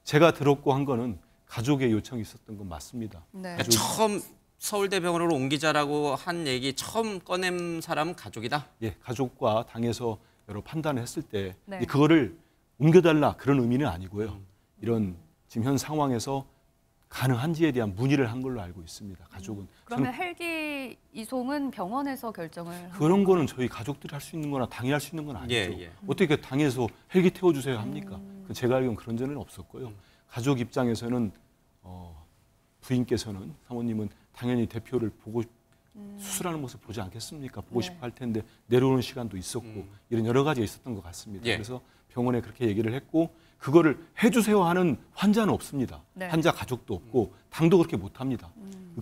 제가 들었고 한 거는 가족의 요청이 있었던 건 맞습니다. 네. 처음 서울대병원으로 옮기자라고 한 얘기 처음 꺼낸 사람은 가족이다? 예, 가족과 당에서 여러 판단을 했을 때 그거를 옮겨달라 그런 의미는 아니고요. 이런 지금 현 상황에서 가능한지에 대한 문의를 한 걸로 알고 있습니다. 가족은. 그러면 헬기 이송은 병원에서 결정을 그런 거는 저희 가족들이 할 수 있는 거나 당이 할 수 있는 건 아니죠. 어떻게 당에서 헬기 태워주세요 합니까? 제가 알기로는 그런 적은 없었고요. 가족 입장에서는 부인께서는, 사모님은 당연히 대표를 보고 수술하는 모습 보지 않겠습니까? 보고 싶어 할 텐데 내려오는 시간도 있었고 이런 여러 가지가 있었던 것 같습니다. 그래서 병원에 그렇게 얘기를 했고 그거를 해주세요 하는 환자는 없습니다. 환자 가족도 없고 당도 그렇게 못합니다.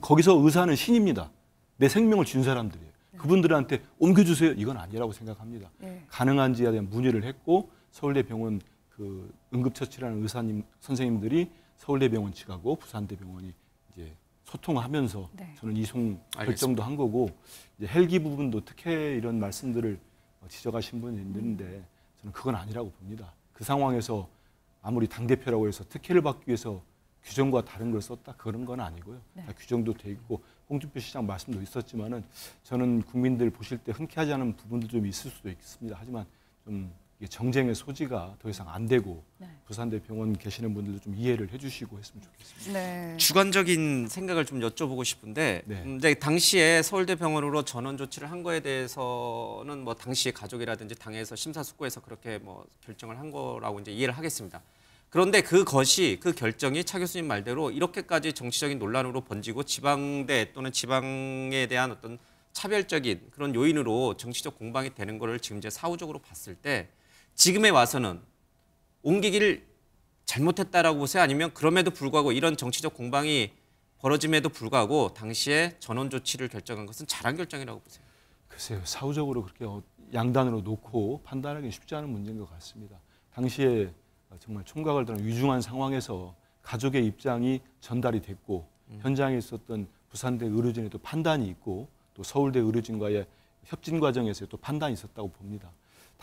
거기서 의사는 신입니다. 내 생명을 준 사람들이에요. 그분들한테 옮겨주세요 이건 아니라고 생각합니다. 가능한지에 대한 문의를 했고 서울대병원 그 응급처치라는 의사님 선생님들이 서울대병원 측하고 부산대병원이 이제 소통하면서 저는 이송 결정도 한 거고, 이제 헬기 부분도 특혜 이런 말씀들을 지적하신 분이 있는데 저는 그건 아니라고 봅니다. 그 상황에서 아무리 당대표라고 해서 특혜를 받기 위해서 규정과 다른 걸 썼다 그런 건 아니고요. 다 규정도 돼 있고 홍준표 시장 말씀도 있었지만은 저는 국민들 보실 때 흔쾌하지 않은 부분도 좀 있을 수도 있습니다. 하지만 좀 정쟁의 소지가 더 이상 안 되고 부산대 병원 계시는 분들도 좀 이해를 해주시고 했으면 좋겠습니다. 주관적인 생각을 좀 여쭤보고 싶은데 이제 당시에 서울대 병원으로 전원 조치를 한 거에 대해서는 뭐 당시 가족이라든지 당에서 심사숙고해서 그렇게 뭐 결정을 한 거라고 이제 이해를 하겠습니다. 그런데 그 결정이 차 교수님 말대로 이렇게까지 정치적인 논란으로 번지고 지방대 또는 지방에 대한 어떤 차별적인 그런 요인으로 정치적 공방이 되는 거를 지금 이제 사후적으로 봤을 때 지금에 와서는 옮기기를 잘못했다라고 보세요? 아니면 그럼에도 불구하고 이런 정치적 공방이 벌어짐에도 불구하고 당시에 전원 조치를 결정한 것은 잘한 결정이라고 보세요? 글쎄요. 사후적으로 그렇게 양단으로 놓고 판단하기 쉽지 않은 문제인 것 같습니다. 당시에 정말 총각을 드는 위중한 상황에서 가족의 입장이 전달이 됐고 현장에 있었던 부산대 의료진에도 판단이 있고 또 서울대 의료진과의 협진 과정에서 또 판단이 있었다고 봅니다.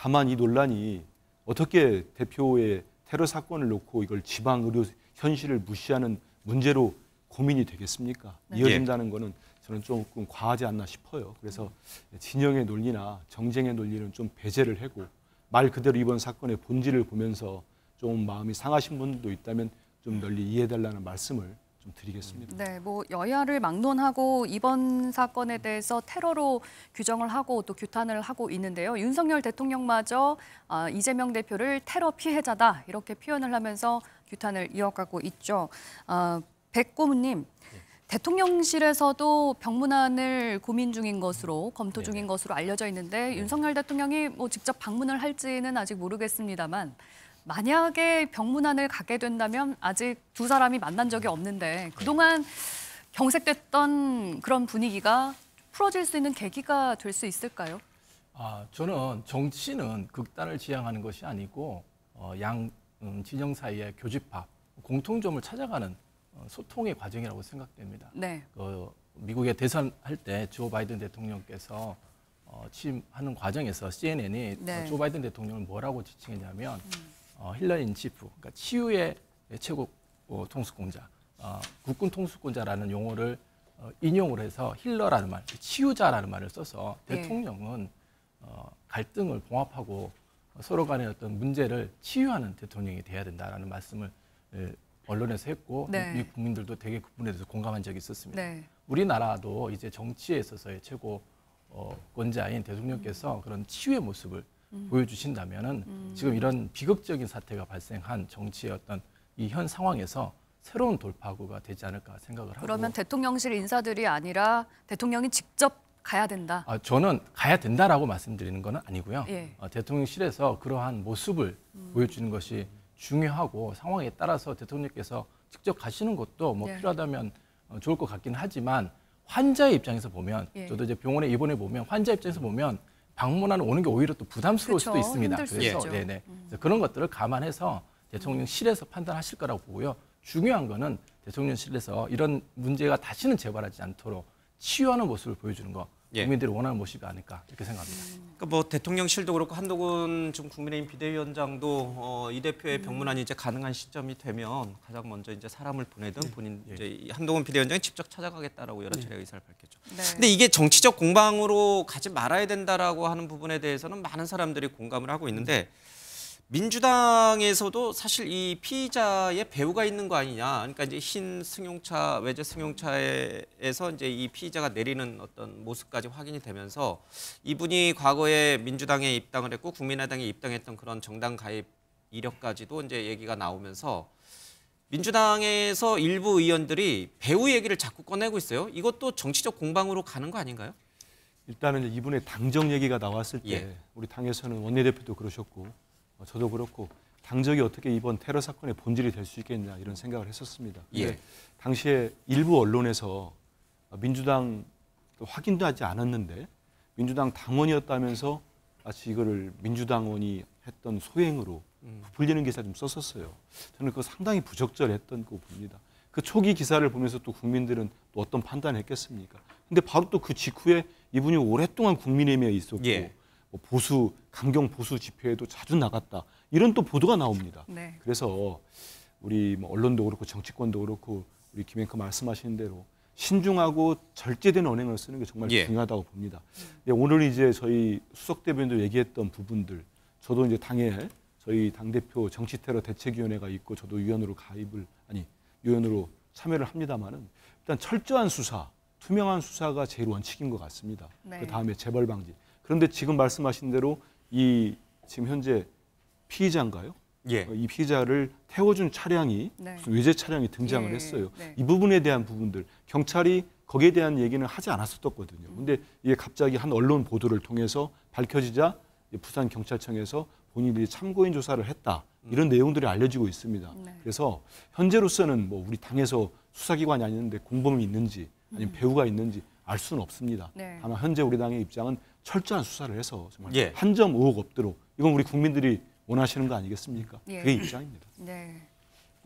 다만 이 논란이 어떻게 대표의 테러 사건을 놓고 이걸 지방 의료 현실을 무시하는 문제로 고민이 되겠습니까? 이어진다는 거는 저는 조금 과하지 않나 싶어요. 그래서 진영의 논리나 정쟁의 논리는 좀 배제를 하고 말 그대로 이번 사건의 본질을 보면서 좀 마음이 상하신 분들도 있다면 좀 널리 이해해달라는 말씀을 좀 드리겠습니다. 네, 뭐 여야를 막론하고 이번 사건에 대해서 테러로 규정을 하고 또 규탄을 하고 있는데요. 윤석열 대통령마저 이재명 대표를 테러 피해자다 이렇게 표현을 하면서 규탄을 이어가고 있죠. 백고문님, 대통령실에서도 병문안을 고민 중인 것으로 검토 중인 것으로 알려져 있는데 윤석열 대통령이 뭐 직접 방문을 할지는 아직 모르겠습니다만 만약에 병문안을 가게 된다면 아직 두 사람이 만난 적이 없는데 그동안 경색됐던 그런 분위기가 풀어질 수 있는 계기가 될 수 있을까요? 저는 정치는 극단을 지향하는 것이 아니고 양 진영 사이의 교집합, 공통점을 찾아가는 소통의 과정이라고 생각됩니다. 네. 미국의 대선할 때 조 바이든 대통령께서 취임하는 과정에서 CNN이 네. 조 바이든 대통령을 뭐라고 지칭했냐면 힐러 인 치프, 그러니까 치유의 최고 통수권자, 국군 통수권자라는 용어를 인용을 해서 힐러라는 말, 치유자라는 말을 써서 대통령은 갈등을 봉합하고 서로 간의 어떤 문제를 치유하는 대통령이 돼야 된다라는 말씀을 언론에서 했고 네. 미국 국민들도 되게 그 부분에 대해서 공감한 적이 있었습니다. 네. 우리나라도 이제 정치에 있어서의 최고 권자인 대통령께서 그런 치유의 모습을 보여주신다면은 지금 이런 비극적인 사태가 발생한 정치의 어떤 이 현 상황에서 새로운 돌파구가 되지 않을까 생각을 하고. 그러면 대통령실 인사들이 아니라 대통령이 직접 가야 된다. 저는 가야 된다라고 말씀드리는 건 아니고요. 예. 대통령실에서 그러한 모습을 보여주는 것이 중요하고 상황에 따라서 대통령께서 직접 가시는 것도 뭐 예. 필요하다면 좋을 것 같긴 하지만 환자의 입장에서 보면 예. 저도 이제 병원에 입원해 보면 환자 입장에서 보면 방문하는 오는 게 오히려 또 부담스러울 그쵸, 수도 있습니다. 힘들 수 그래서 있죠. 네네 그래서 그런 것들을 감안해서 대통령실에서 판단하실 거라고 보고요. 중요한 거는 대통령실에서 이런 문제가 다시는 재발하지 않도록 치유하는 모습을 보여주는 거 국민들이 원하는 모습이 아닐까 이렇게 생각합니다. 그러니까 뭐 대통령실도 그렇고 한동훈 지금 국민의힘 비대위원장도 이 대표의 병문안이 이제 가능한 시점이 되면 가장 먼저 이제 사람을 보내든 본인 이제 한동훈 비대위원장이 직접 찾아가겠다라고 여러 차례 의사를 밝혔죠. 네. 근데 이게 정치적 공방으로 가지 말아야 된다라고 하는 부분에 대해서는 많은 사람들이 공감을 하고 있는데 민주당에서도 사실 이 피의자의 배후가 있는 거 아니냐. 그러니까 이제 흰 승용차, 외제 승용차에서 이제 이 피의자가 내리는 어떤 모습까지 확인이 되면서 이분이 과거에 민주당에 입당을 했고 국민의당에 입당했던 그런 정당 가입 이력까지도 이제 얘기가 나오면서 민주당에서 일부 의원들이 배후 얘기를 자꾸 꺼내고 있어요. 이것도 정치적 공방으로 가는 거 아닌가요? 일단은 이제 이분의 당적 얘기가 나왔을 때 우리 당에서는 원내대표도 그러셨고 저도 그렇고 당적이 어떻게 이번 테러 사건의 본질이 될 수 있겠냐 이런 생각을 했었습니다. 근데 당시에 일부 언론에서 민주당 확인도 하지 않았는데 민주당 당원이었다면서 마치 이거를 민주당원이 했던 소행으로 부풀리는 기사 좀 썼었어요. 저는 그거 상당히 부적절했던 거 봅니다. 그 초기 기사를 보면서 또 국민들은 또 어떤 판단을 했겠습니까? 근데 바로 또 그 직후에 이분이 오랫동안 국민의힘에 있었고 뭐 보수 강경 보수 집회에도 자주 나갔다 이런 또 보도가 나옵니다. 네. 그래서 우리 뭐 언론도 그렇고 정치권도 그렇고 우리 김 앵커 말씀하신 대로 신중하고 절제된 언행을 쓰는 게 정말 중요하다고 봅니다. 오늘 이제 저희 수석 대변인도 얘기했던 부분들 저도 이제 당에 저희 당대표 정치테러 대책위원회가 있고 저도 위원으로 위원으로 참여를 합니다만은 일단 철저한 수사, 투명한 수사가 제일 원칙인 것 같습니다. 네. 그 다음에 재벌 방지. 그런데 지금 말씀하신 대로 이 지금 현재 피의자인가요? 이 피의자를 태워준 차량이 무슨 외제 차량이 등장을 했어요. 이 부분에 대한 부분들 경찰이 거기에 대한 얘기는 하지 않았었거든요. 근데 이게 갑자기 한 언론 보도를 통해서 밝혀지자 부산 경찰청에서 본인들이 참고인 조사를 했다. 이런 내용들이 알려지고 있습니다. 그래서 현재로서는 뭐 우리 당에서 수사기관이 아닌데 공범이 있는지 아니면 배후가 있는지 알 수는 없습니다. 다만 현재 우리 당의 입장은 철저한 수사를 해서 정말 한 점 의혹 없도록 이건 우리 국민들이 원하시는 거 아니겠습니까? 그게 입장입니다.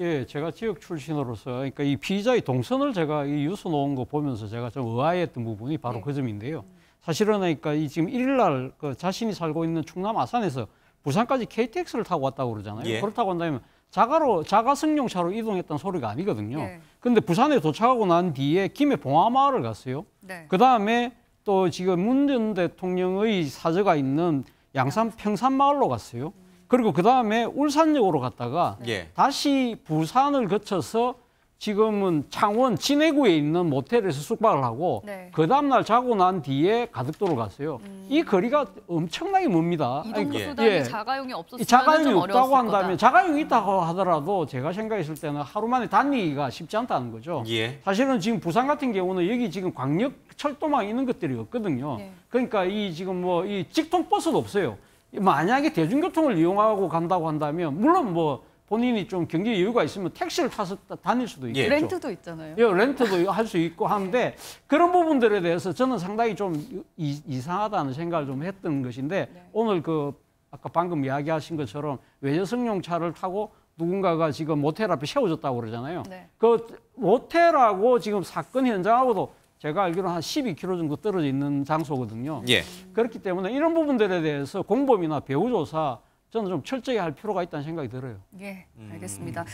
예, 제가 지역 출신으로서 그러니까 이 피의자의 동선을 제가 이 뉴스 놓은 거 보면서 제가 좀 의아했던 부분이 바로 그 점인데요. 사실은 그러니까 이 지금 1일 날 그 자신이 살고 있는 충남 아산에서 부산까지 KTX를 타고 왔다고 그러잖아요. 그렇다고 한다면 자가 승용차로 이동했던 소리가 아니거든요. 그런데 부산에 도착하고 난 뒤에 김해 봉화마을을 갔어요. 그 다음에 또 지금 문 전 대통령의 사저가 있는 양산 평산마을로 갔어요. 그리고 그 다음에 울산역으로 갔다가 다시 부산을 거쳐서 지금은 창원 진해구에 있는 모텔에서 숙박을 하고 그 다음날 자고 난 뒤에 가덕도로 갔어요. 이 거리가 엄청나게 멉니다. 이동 수단이 자가용이 없었으면 자가용이 좀 없다고 어려웠을 한다면 거다. 자가용이 있다고 하더라도 제가 생각했을 때는 하루 만에 다니기가 쉽지 않다는 거죠. 사실은 지금 부산 같은 경우는 여기 지금 광역 철도망 있는 것들이 없거든요. 그러니까 이 지금 뭐 이 직통버스도 없어요. 만약에 대중교통을 이용하고 간다고 한다면 물론 뭐 본인이 좀 경제 여유가 있으면 택시를 타서 다닐 수도 있겠죠. 렌트도 있잖아요. 예, 렌트도 할 수 있고 하는데 그런 부분들에 대해서 저는 상당히 좀 이상하다는 생각을 좀 했던 것인데 오늘 그 아까 방금 이야기하신 것처럼 외제성용 차를 타고 누군가가 지금 모텔 앞에 세워졌다고 그러잖아요. 그 모텔하고 지금 사건 현장하고도 제가 알기로는 한 12km 정도 떨어져 있는 장소거든요. 그렇기 때문에 이런 부분들에 대해서 공범이나 배후 조사 저는 좀 철저히 할 필요가 있다는 생각이 들어요. 예, 알겠습니다.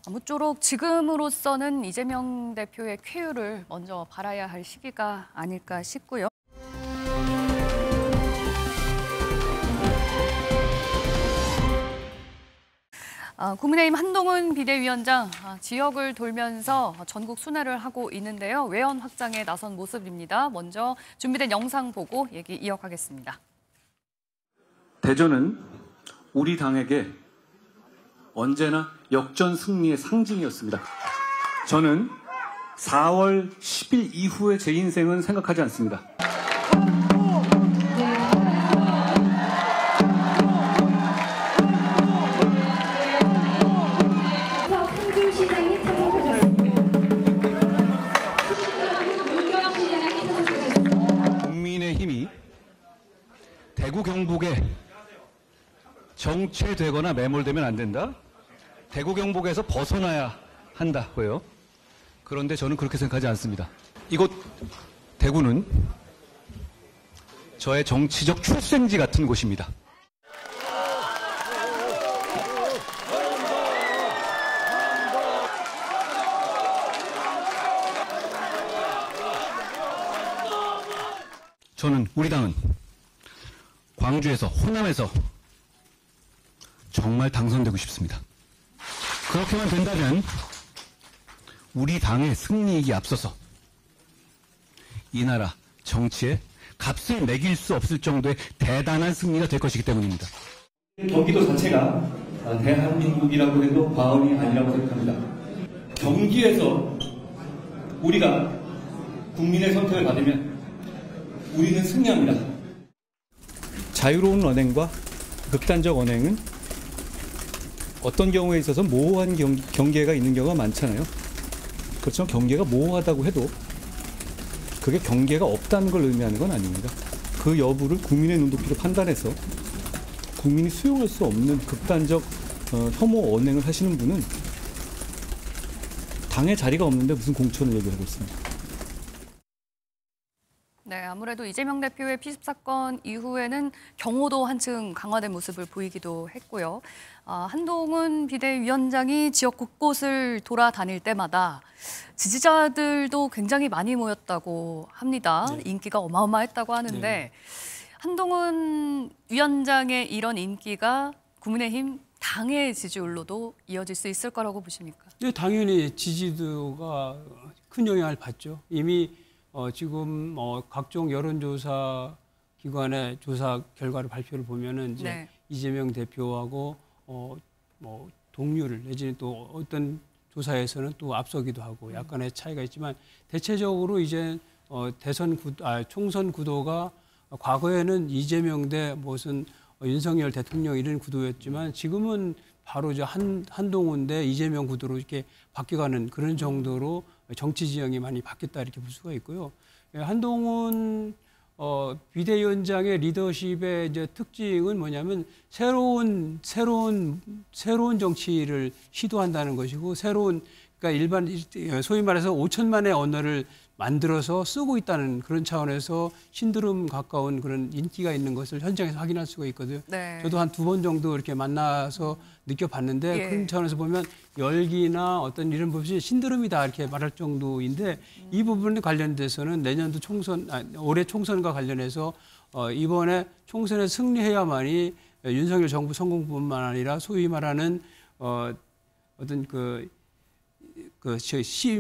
아무쪼록 지금으로서는 이재명 대표의 쾌유를 먼저 바라야 할 시기가 아닐까 싶고요. 국민의힘 한동훈 비대위원장 지역을 돌면서 전국 순회를 하고 있는데요. 외연 확장에 나선 모습입니다. 먼저 준비된 영상 보고 얘기 이어가겠습니다. 대전은 우리 당에게 언제나 역전 승리의 상징이었습니다. 저는 4월 10일 이후의 제 인생은 생각하지 않습니다. 국민의힘이 대구 경북에 정체되거나 매몰되면 안 된다. 대구 경북에서 벗어나야 한다고요. 그런데 저는 그렇게 생각하지 않습니다. 이곳 대구는 저의 정치적 출생지 같은 곳입니다. 저는 우리 당은 광주에서 호남에서 정말 당선되고 싶습니다. 그렇게만 된다면 우리 당의 승리이기 앞서서 이 나라 정치에 값을 매길 수 없을 정도의 대단한 승리가 될 것이기 때문입니다. 경기도 자체가 대한민국이라고 해도 과언이 아니라고 생각합니다. 경기에서 우리가 국민의 선택을 받으면 우리는 승리합니다. 자유로운 언행과 극단적 언행은 어떤 경우에 있어서 모호한 경계가 있는 경우가 많잖아요. 그렇지만 경계가 모호하다고 해도 그게 경계가 없다는 걸 의미하는 건 아닙니다. 그 여부를 국민의 눈높이로 판단해서 국민이 수용할 수 없는 극단적 혐오 언행을 하시는 분은 당에 자리가 없는데 무슨 공천을 얘기하고 있습니까? 네, 아무래도 이재명 대표의 피습 사건 이후에는 경호도 한층 강화된 모습을 보이기도 했고요. 한동훈 비대위원장이 지역 곳곳을 돌아다닐 때마다 지지자들도 굉장히 많이 모였다고 합니다. 인기가 어마어마했다고 하는데 한동훈 위원장의 이런 인기가 국민의힘 당의 지지율로도 이어질 수 있을 거라고 보십니까? 네, 당연히 지지도가 큰 영향을 받죠. 이미 지금 각종 여론조사 기관의 조사 결과를 발표를 보면은 이제 이재명 대표하고 동률을 내지는 또 어떤 조사에서는 또 앞서기도 하고 약간의 차이가 있지만 대체적으로 이제 총선 구도가 과거에는 이재명 대 무슨 윤석열 대통령 이런 구도였지만 지금은 바로 이제 한동훈 대 이재명 구도로 이렇게 바뀌어가는 그런 정도로 정치 지형이 많이 바뀌었다 이렇게 볼 수가 있고요. 한동훈 비대위원장의 리더십의 이제 특징은 뭐냐면 새로운 정치를 시도한다는 것이고 그러니까 소위 말해서 5천만의 언어를 만들어서 쓰고 있다는 그런 차원에서 신드롬 가까운 그런 인기가 있는 것을 현장에서 확인할 수가 있거든요. 저도 한 2번 정도 이렇게 만나서 느껴봤는데 그런 차원에서 보면 열기나 어떤 이런 부분이 신드롬이다 이렇게 말할 정도인데 이 부분에 관련돼서는 내년도 올해 총선과 관련해서 이번에 총선에 승리해야만이 윤석열 정부 성공뿐만 아니라 소위 말하는 어떤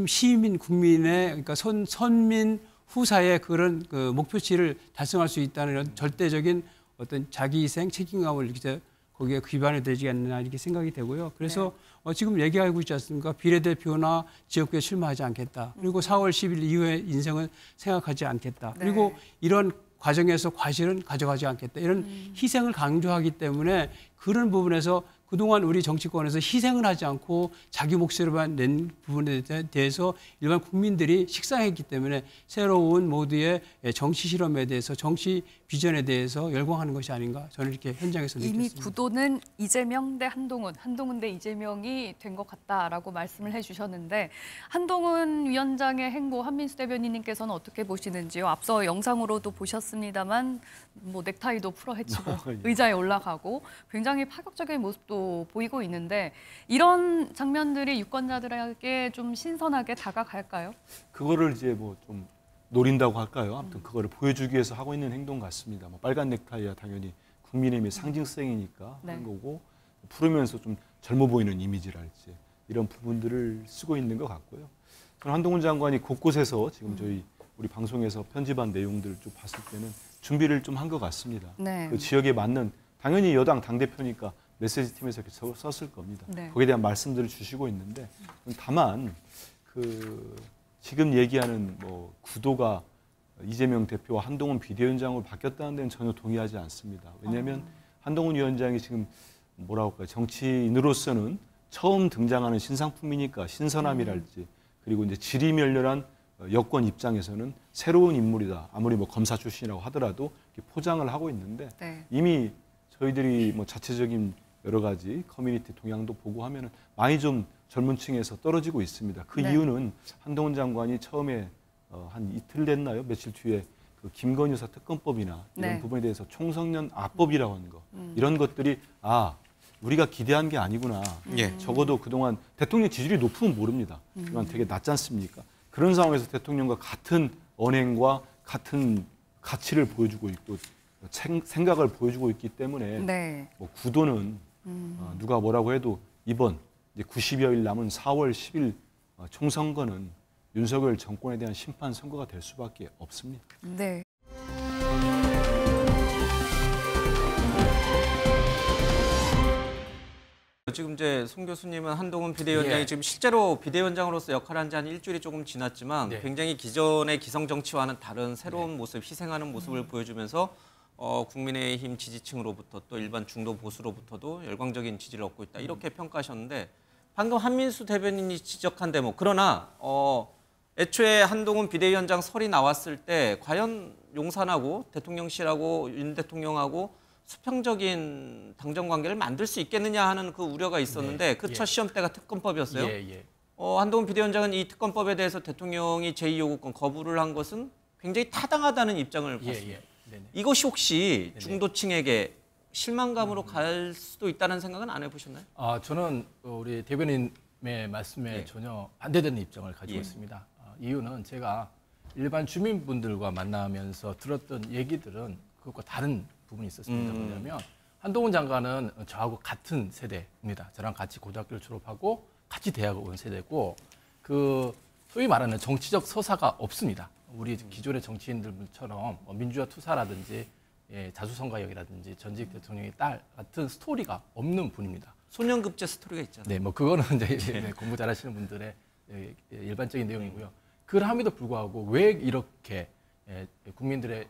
시민 국민의 그러니까 선민 후사의 그런 목표치를 달성할 수 있다는 이런 절대적인 어떤 자기희생 책임감을 이렇게 거기에 기반이 되지 않나 이렇게 생각이 되고요. 그래서 지금 얘기하고 있지 않습니까? 비례대표나 지역구에 출마하지 않겠다. 그리고 4월 10일 이후의 인생은 생각하지 않겠다. 그리고 이런 과정에서 과실은 가져가지 않겠다. 이런 희생을 강조하기 때문에 그런 부분에서 그동안 우리 정치권에서 희생을 하지 않고 자기 목소리만 낸 부분에 대해서 일반 국민들이 식상했기 때문에 새로운 모두의 정치 실험에 대해서 정치 비전에 대해서 열광하는 것이 아닌가 저는 이렇게 현장에서 느꼈습니다. 이미 구도는 이재명 대 한동훈, 한동훈 대 이재명이 된 것 같다라고 말씀을 해주셨는데 한동훈 위원장의 행보 한민수 대변인님께서는 어떻게 보시는지요? 앞서 영상으로도 보셨습니다만 뭐 넥타이도 풀어 헤치고 의자에 올라가고 굉장히 파격적인 모습도 보이고 있는데 이런 장면들이 유권자들에게 좀 신선하게 다가갈까요? 그거를 이제 뭐 좀 노린다고 할까요? 아무튼 그거를 보여주기 위해서 하고 있는 행동 같습니다. 뭐 빨간 넥타이야 당연히 국민의힘의 상징성이니까 하는 거고 풀으면서 좀 젊어 보이는 이미지랄지 이런 부분들을 쓰고 있는 것 같고요. 저는 한동훈 장관이 곳곳에서 지금 저희 우리 방송에서 편집한 내용들을 좀 봤을 때는 준비를 좀 한 것 같습니다. 네. 그 지역에 맞는 당연히 여당 당대표니까 메시지 팀에서 이렇게 썼을 겁니다. 네. 거기에 대한 말씀들을 주시고 있는데 다만 그 지금 얘기하는 뭐 구도가 이재명 대표와 한동훈 비대위원장으로 바뀌었다는 데는 전혀 동의하지 않습니다. 왜냐하면 한동훈 위원장이 지금 뭐라고 할까요? 정치인으로서는 처음 등장하는 신상품이니까 신선함이랄지 그리고 이제 질이멸렬한 여권 입장에서는 새로운 인물이다. 아무리 뭐 검사 출신이라고 하더라도 포장을 하고 있는데 이미 저희들이 뭐 자체적인 여러 가지 커뮤니티 동향도 보고 하면은 많이 좀 젊은 층에서 떨어지고 있습니다. 그 이유는 한동훈 장관이 처음에 한 이틀 됐나요? 며칠 뒤에 그 김건희 여사 특검법이나 이런 부분에 대해서 총성년 압법이라고 하는 거 이런 것들이 우리가 기대한 게 아니구나. 적어도 그동안 대통령 지지율이 높으면 모릅니다. 하지만 되게 낮지 않습니까? 그런 상황에서 대통령과 같은 언행과 같은 가치를 보여주고 있고 생각을 보여주고 있기 때문에 뭐 구도는 누가 뭐라고 해도 이번 이제 90여일 남은 4월 10일 총선거는 윤석열 정권에 대한 심판 선거가 될 수밖에 없습니다. 네. 지금 이제 송 교수님은 한동훈 비대위원장이 지금 실제로 비대위원장으로서 역할을 한 지 한 일주일이 조금 지났지만 굉장히 기존의 기성 정치와는 다른 새로운 모습, 희생하는 모습을 보여주면서 국민의힘 지지층으로부터 또 일반 중도 보수로부터도 열광적인 지지를 얻고 있다 이렇게 평가하셨는데 방금 한민수 대변인이 지적한 대목 그러나 애초에 한동훈 비대위원장 설이 나왔을 때 과연 용산하고 대통령실하고 윤 대통령하고 수평적인 당정 관계를 만들 수 있겠느냐 하는 그 우려가 있었는데 그 첫 시험대가 특검법이었어요. 한동훈 비대위원장은 이 특검법에 대해서 대통령이 제2요구권 거부를 한 것은 굉장히 타당하다는 입장을 봤습니다. 이것이 혹시 중도층에게 실망감으로 갈 수도 있다는 생각은 안 해보셨나요? 저는 우리 대변인의 말씀에 전혀 반대되는 입장을 가지고 있습니다. 이유는 제가 일반 주민분들과 만나면서 들었던 얘기들은 그것과 다른 부분이 있었습니다. 뭐냐면 한동훈 장관은 저하고 같은 세대입니다. 저랑 같이 고등학교를 졸업하고 같이 대학을 온 세대고 그 소위 말하는 정치적 서사가 없습니다. 우리 기존의 정치인들처럼 민주화 투사라든지 자수성가형이라든지 전직 대통령의 딸 같은 스토리가 없는 분입니다. 소년급제 스토리가 있잖아요. 네, 뭐 그거는 이제 공부 잘하시는 분들의 일반적인 내용이고요. 그럼에도 불구하고 왜 이렇게 국민들의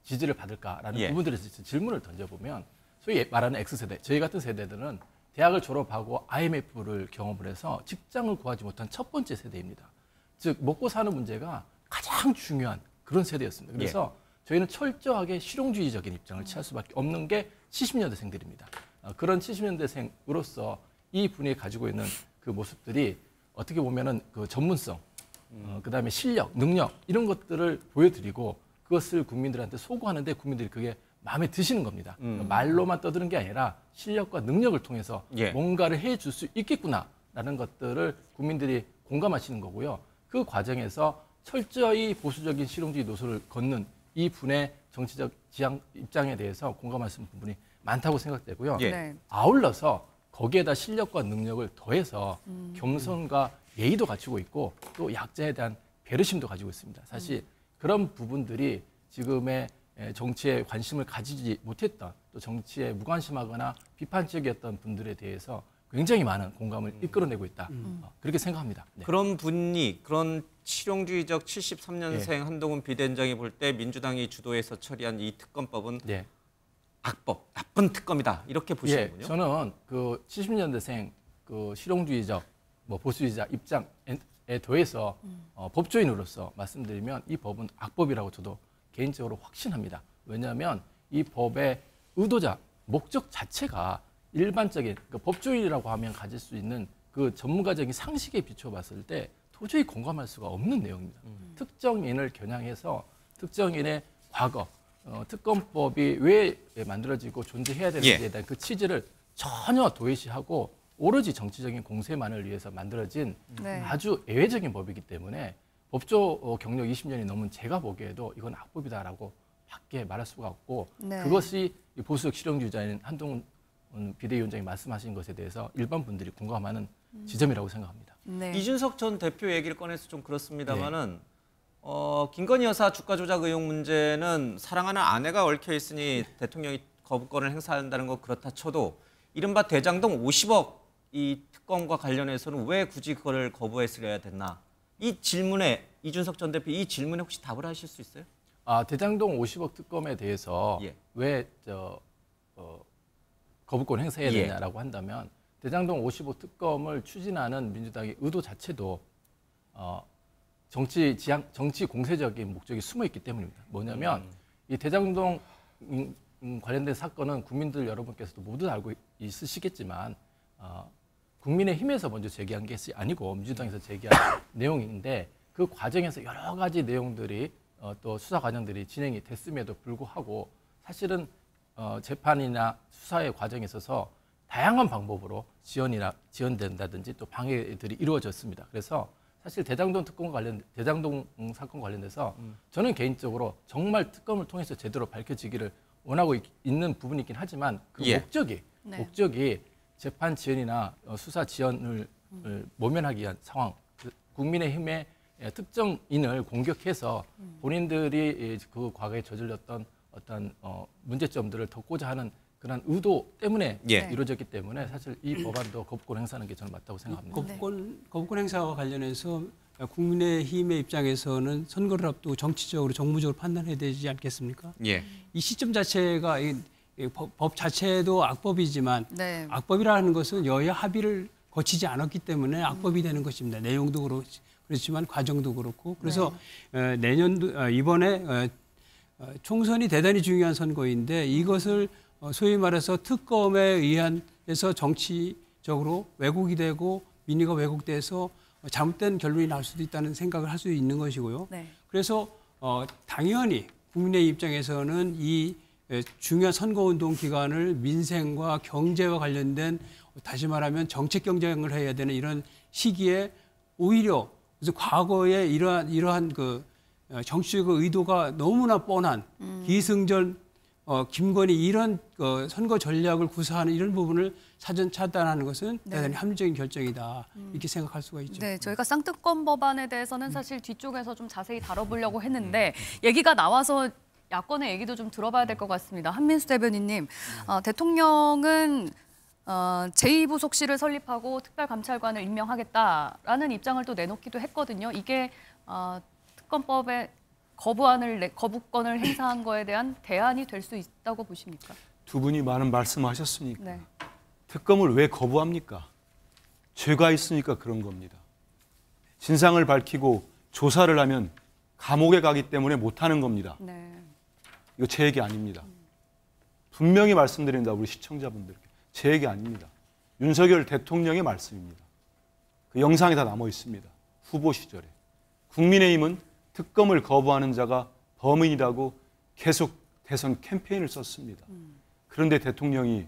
지지를 받을까라는 부분들에 대해서 질문을 던져보면 소위 말하는 X세대, 저희 같은 세대들은 대학을 졸업하고 IMF를 경험을 해서 직장을 구하지 못한 첫 번째 세대입니다. 즉 먹고 사는 문제가 가장 중요한 그런 세대였습니다. 그래서 저희는 철저하게 실용주의적인 입장을 취할 수밖에 없는 게 70년대생들입니다. 그런 70년대생으로서 이 분이 가지고 있는 그 모습들이 어떻게 보면은 그 전문성, 그다음에 실력, 능력 이런 것들을 보여드리고 그것을 국민들한테 소구하는데 국민들이 그게 마음에 드시는 겁니다. 말로만 떠드는 게 아니라 실력과 능력을 통해서 뭔가를 해줄 수 있겠구나라는 것들을 국민들이 공감하시는 거고요. 그 과정에서 철저히 보수적인 실용주의 노선을 걷는 이 분의 정치적 입장에 대해서 공감하시는 부분이 많다고 생각되고요. 아울러서 거기에다 실력과 능력을 더해서 겸손과 예의도 갖추고 있고 또 약자에 대한 배려심도 가지고 있습니다. 사실 그런 부분들이 지금의 정치에 관심을 가지지 못했던 또 정치에 무관심하거나 비판적이었던 분들에 대해서 굉장히 많은 공감을 이끌어내고 있다. 그렇게 생각합니다. 네. 그런 분이 그런 실용주의적 73년생 네. 한동훈 비대위원장이 볼 때 민주당이 주도해서 처리한 이 특검법은 네. 악법, 나쁜 특검이다 이렇게 보시는군요. 예, 저는 그 70년대생 그 실용주의적 뭐 보수주의자 입장에 더해서 법조인으로서 말씀드리면 이 법은 악법이라고 저도 개인적으로 확신합니다. 왜냐하면 이 법의 의도자, 목적 자체가 일반적인 그 법조인이라고 하면 가질 수 있는 그 전문가적인 상식에 비춰봤을 때 도저히 공감할 수가 없는 내용입니다. 특정인을 겨냥해서 특정인의 과거, 특검법이 왜 만들어지고 존재해야 되는지에 대한 그 취지를 전혀 도외시하고 오로지 정치적인 공세만을 위해서 만들어진 네. 아주 예외적인 법이기 때문에 법조 경력 20년이 넘은 제가 보기에도 이건 악법이다라고 밖에 말할 수가 없고 네. 그것이 보수적 실용주의자인 한동훈 비대위원장이 말씀하신 것에 대해서 일반 분들이 공감하는 지점이라고 생각합니다. 네. 이준석 전 대표 얘기를 꺼내서 좀 그렇습니다만은 김건희 여사 주가 조작 의혹 문제는 사랑하는 아내가 얽혀 있으니 대통령이 거부권을 행사한다는 거 그렇다 쳐도 이른바 대장동 50억 이 특검과 관련해서는 왜 굳이 그걸 거부했어야 됐나? 이 질문에 이준석 전 대표 이 질문에 혹시 답을 하실 수 있어요? 대장동 50억 특검에 대해서 왜 거부권 행사해야 되냐라고 한다면 대장동 50억 특검을 추진하는 민주당의 의도 자체도 정치 공세적인 목적이 숨어 있기 때문입니다. 뭐냐면 이 대장동 관련된 사건은 국민들 여러분께서도 모두 알고 있으시겠지만 국민의힘에서 먼저 제기한 게 아니고 민주당에서 제기한 내용인데 그 과정에서 여러 가지 내용들이 또 수사 과정들이 진행이 됐음에도 불구하고 사실은 재판이나 수사의 과정에 있어서 다양한 방법으로 지연된다든지 또 방해들이 이루어졌습니다. 그래서 사실 대장동 사건 관련돼서 저는 개인적으로 정말 특검을 통해서 제대로 밝혀지기를 원하고 있는 부분이 있긴 하지만 그 목적이 재판 지연이나 수사 지연을 모면하기 위한 상황, 국민의힘의 특정인을 공격해서 본인들이 그 과거에 저질렀던 어떤 문제점들을 덮고자 하는 그런 의도 때문에 이루어졌기 때문에 사실 이 법안도 거부권 행사하는 게 저는 맞다고 생각합니다. 거부권 행사와 관련해서 국민의힘의 입장에서는 선거를 앞두고 정치적으로 정무적으로 판단해야 되지 않겠습니까? 이 시점 자체가 법 자체도 악법이지만 악법이라는 것은 여야 합의를 거치지 않았기 때문에 악법이 되는 것입니다. 내용도 그렇지만 과정도 그렇고 그래서 이번에 총선이 대단히 중요한 선거인데 이것을 소위 말해서 특검에 의한해서 정치적으로 왜곡이 되고 민의가 왜곡돼서 잘못된 결론이 날 수도 있다는 생각을 할 수 있는 것이고요. 그래서 당연히 국민의 입장에서는 이 중요한 선거운동 기간을 민생과 경제와 관련된 다시 말하면 정책 경쟁을 해야 되는 이런 시기에 오히려 그래서 과거에 이러한 그 정치적 의도가 너무나 뻔한 기승전 김건희 이런 선거 전략을 구사하는 이런 부분을 사전 차단하는 것은 대단히 합리적인 결정이다 이렇게 생각할 수가 있죠. 네, 저희가 쌍특검 법안에 대해서는 사실 뒤쪽에서 좀 자세히 다뤄보려고 했는데 얘기가 나와서 야권의 얘기도 좀 들어봐야 될 것 같습니다. 한민수 대변인님, 대통령은 제2부속실을 설립하고 특별감찰관을 임명하겠다라는 입장을 또 내놓기도 했거든요. 이게 특검법에 거부권을 행사한 거에 대한 대안이 될 수 있다고 보십니까? 두 분이 많은 말씀하셨으니까 특검을 왜 거부합니까? 죄가 있으니까 그런 겁니다. 진상을 밝히고 조사를 하면 감옥에 가기 때문에 못하는 겁니다. 이거 제 얘기 아닙니다. 분명히 말씀드린다 우리 시청자분들께. 제 얘기 아닙니다. 윤석열 대통령의 말씀입니다. 그 영상이 다 남아 있습니다. 후보 시절에. 국민의힘은 특검을 거부하는 자가 범인이라고 계속 대선 캠페인을 썼습니다. 그런데 대통령이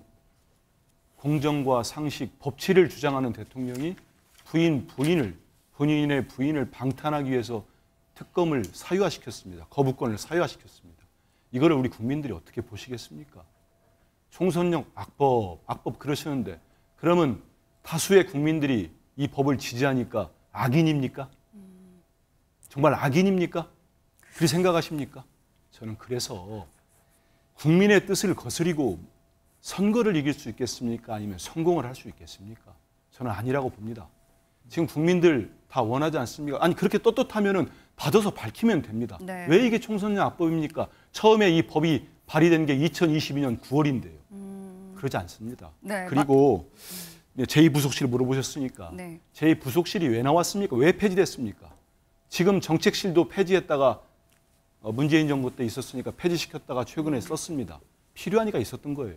공정과 상식, 법치를 주장하는 대통령이 본인의 부인을 방탄하기 위해서 특검을 사유화시켰습니다. 거부권을 사유화시켰습니다. 이거를 우리 국민들이 어떻게 보시겠습니까? 총선용 악법 그러시는데 그러면 다수의 국민들이 이 법을 지지하니까 악인입니까? 정말 악인입니까? 그렇게 생각하십니까? 저는 그래서 국민의 뜻을 거스리고 선거를 이길 수 있겠습니까? 아니면 성공을 할 수 있겠습니까? 저는 아니라고 봅니다. 지금 국민들 다 원하지 않습니까? 아니 그렇게 떳떳하면은 받아서 밝히면 됩니다. 네. 왜 이게 총선용 악법입니까? 처음에 이 법이 발의된 게 2022년 9월인데요. 그러지 않습니다. 네. 그리고 제2부속실 물어보셨으니까 네. 제2부속실이 왜 나왔습니까? 왜 폐지됐습니까? 지금 정책실도 폐지했다가 문재인 정부 때 있었으니까 폐지시켰다가 최근에 썼습니다. 필요한 이가 있었던 거예요.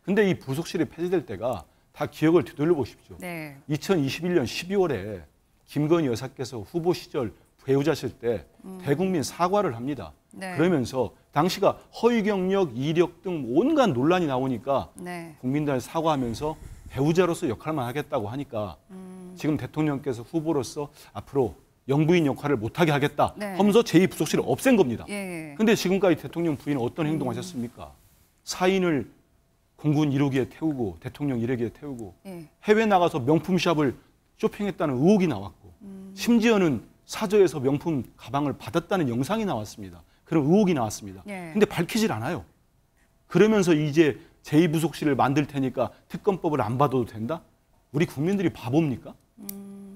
근데 이 부속실이 폐지될 때가 다 기억을 되돌려 보십시오. 네. 2021년 12월에 김건희 여사께서 후보 시절 배우자실 때 대국민 사과를 합니다. 네. 그러면서 당시가 허위 경력, 이력 등 온갖 논란이 나오니까 네. 국민들한테 사과하면서 배우자로서 역할만 하겠다고 하니까 지금 대통령께서 후보로서 앞으로 영부인 역할을 못하게 하겠다 네. 하면서 제2부속실을 없앤 겁니다. 그런데 지금까지 대통령 부인은 어떤 행동하셨습니까? 사인을 공군 1호기에 태우고 대통령 1호기에 태우고 해외 나가서 명품샵을 쇼핑했다는 의혹이 나왔고 심지어는 사저에서 명품 가방을 받았다는 영상이 나왔습니다. 그런 의혹이 나왔습니다. 근데 밝히질 않아요. 그러면서 이제 제2부속실을 만들 테니까 특검법을 안 받아도 된다? 우리 국민들이 바보입니까?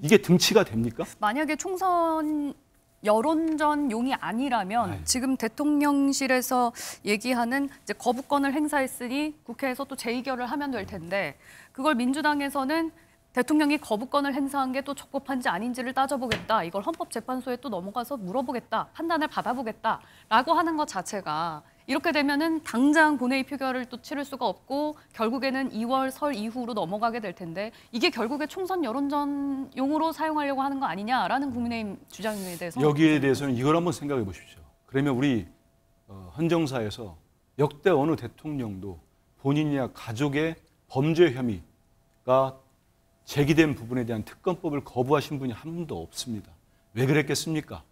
이게 등치가 됩니까? 만약에 총선 여론전용이 아니라면 지금 대통령실에서 얘기하는 이제 거부권을 행사했으니 국회에서 또 재의결을 하면 될 텐데 그걸 민주당에서는 대통령이 거부권을 행사한 게 또 적법한지 아닌지를 따져보겠다. 이걸 헌법재판소에 또 넘어가서 물어보겠다. 판단을 받아보겠다라고 하는 것 자체가 이렇게 되면은 당장 본회의 표결을 또 치를 수가 없고 결국에는 2월 설 이후로 넘어가게 될 텐데 이게 결국에 총선 여론전용으로 사용하려고 하는 거 아니냐라는 국민의힘 주장에 대해서 여기에 대해서는 이걸 한번 생각해 보십시오. 그러면 우리 헌정사에서 역대 어느 대통령도 본인이나 가족의 범죄 혐의가 제기된 부분에 대한 특검법을 거부하신 분이 한 분도 없습니다. 왜 그랬겠습니까?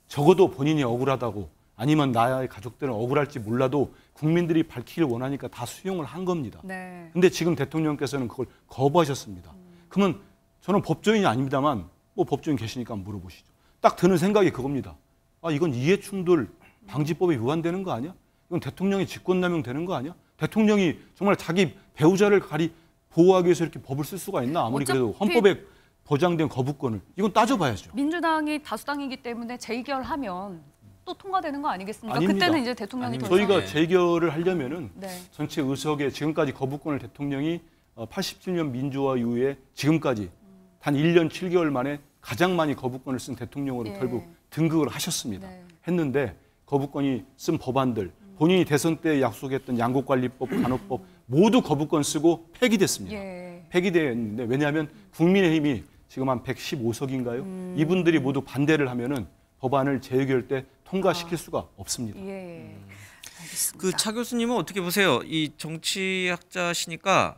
적어도 본인이 억울하다고 아니면 나의 가족들은 억울할지 몰라도 국민들이 밝히길 원하니까 다 수용을 한 겁니다. 근데 지금 대통령께서는 그걸 거부하셨습니다. 그러면 저는 법조인이 아닙니다만 뭐 법조인 계시니까 한번 물어보시죠. 딱 드는 생각이 그겁니다. 아, 이건 이해충돌 방지법에 위반되는 거 아니야? 이건 대통령이 직권남용 되는 거 아니야? 대통령이 정말 자기 배우자를 보호하기 위해서 이렇게 법을 쓸 수가 있나? 아무리 그래도 헌법에 보장된 거부권을. 이건 따져봐야죠. 민주당이 다수당이기 때문에 재의결하면 또 통과되는 거 아니겠습니까? 아닙니다. 그때는 이제 대통령이 저희가 재결을 하려면은 네. 전체 의석에 지금까지 거부권을 대통령이 87년 민주화 이후에 지금까지 단 1년 7개월 만에 가장 많이 거부권을 쓴 대통령으로 결국 등극을 하셨습니다. 했는데 거부권이 쓴 법안들 본인이 대선 때 약속했던 양곡관리법, 간호법 모두 거부권 쓰고 폐기됐습니다. 폐기됐는데 왜냐하면 국민의힘이 지금 한 115석인가요? 이분들이 모두 반대를 하면은 법안을 재의결 때 통과시킬 수가 없습니다. 그 차 교수님은 어떻게 보세요? 이 정치학자시니까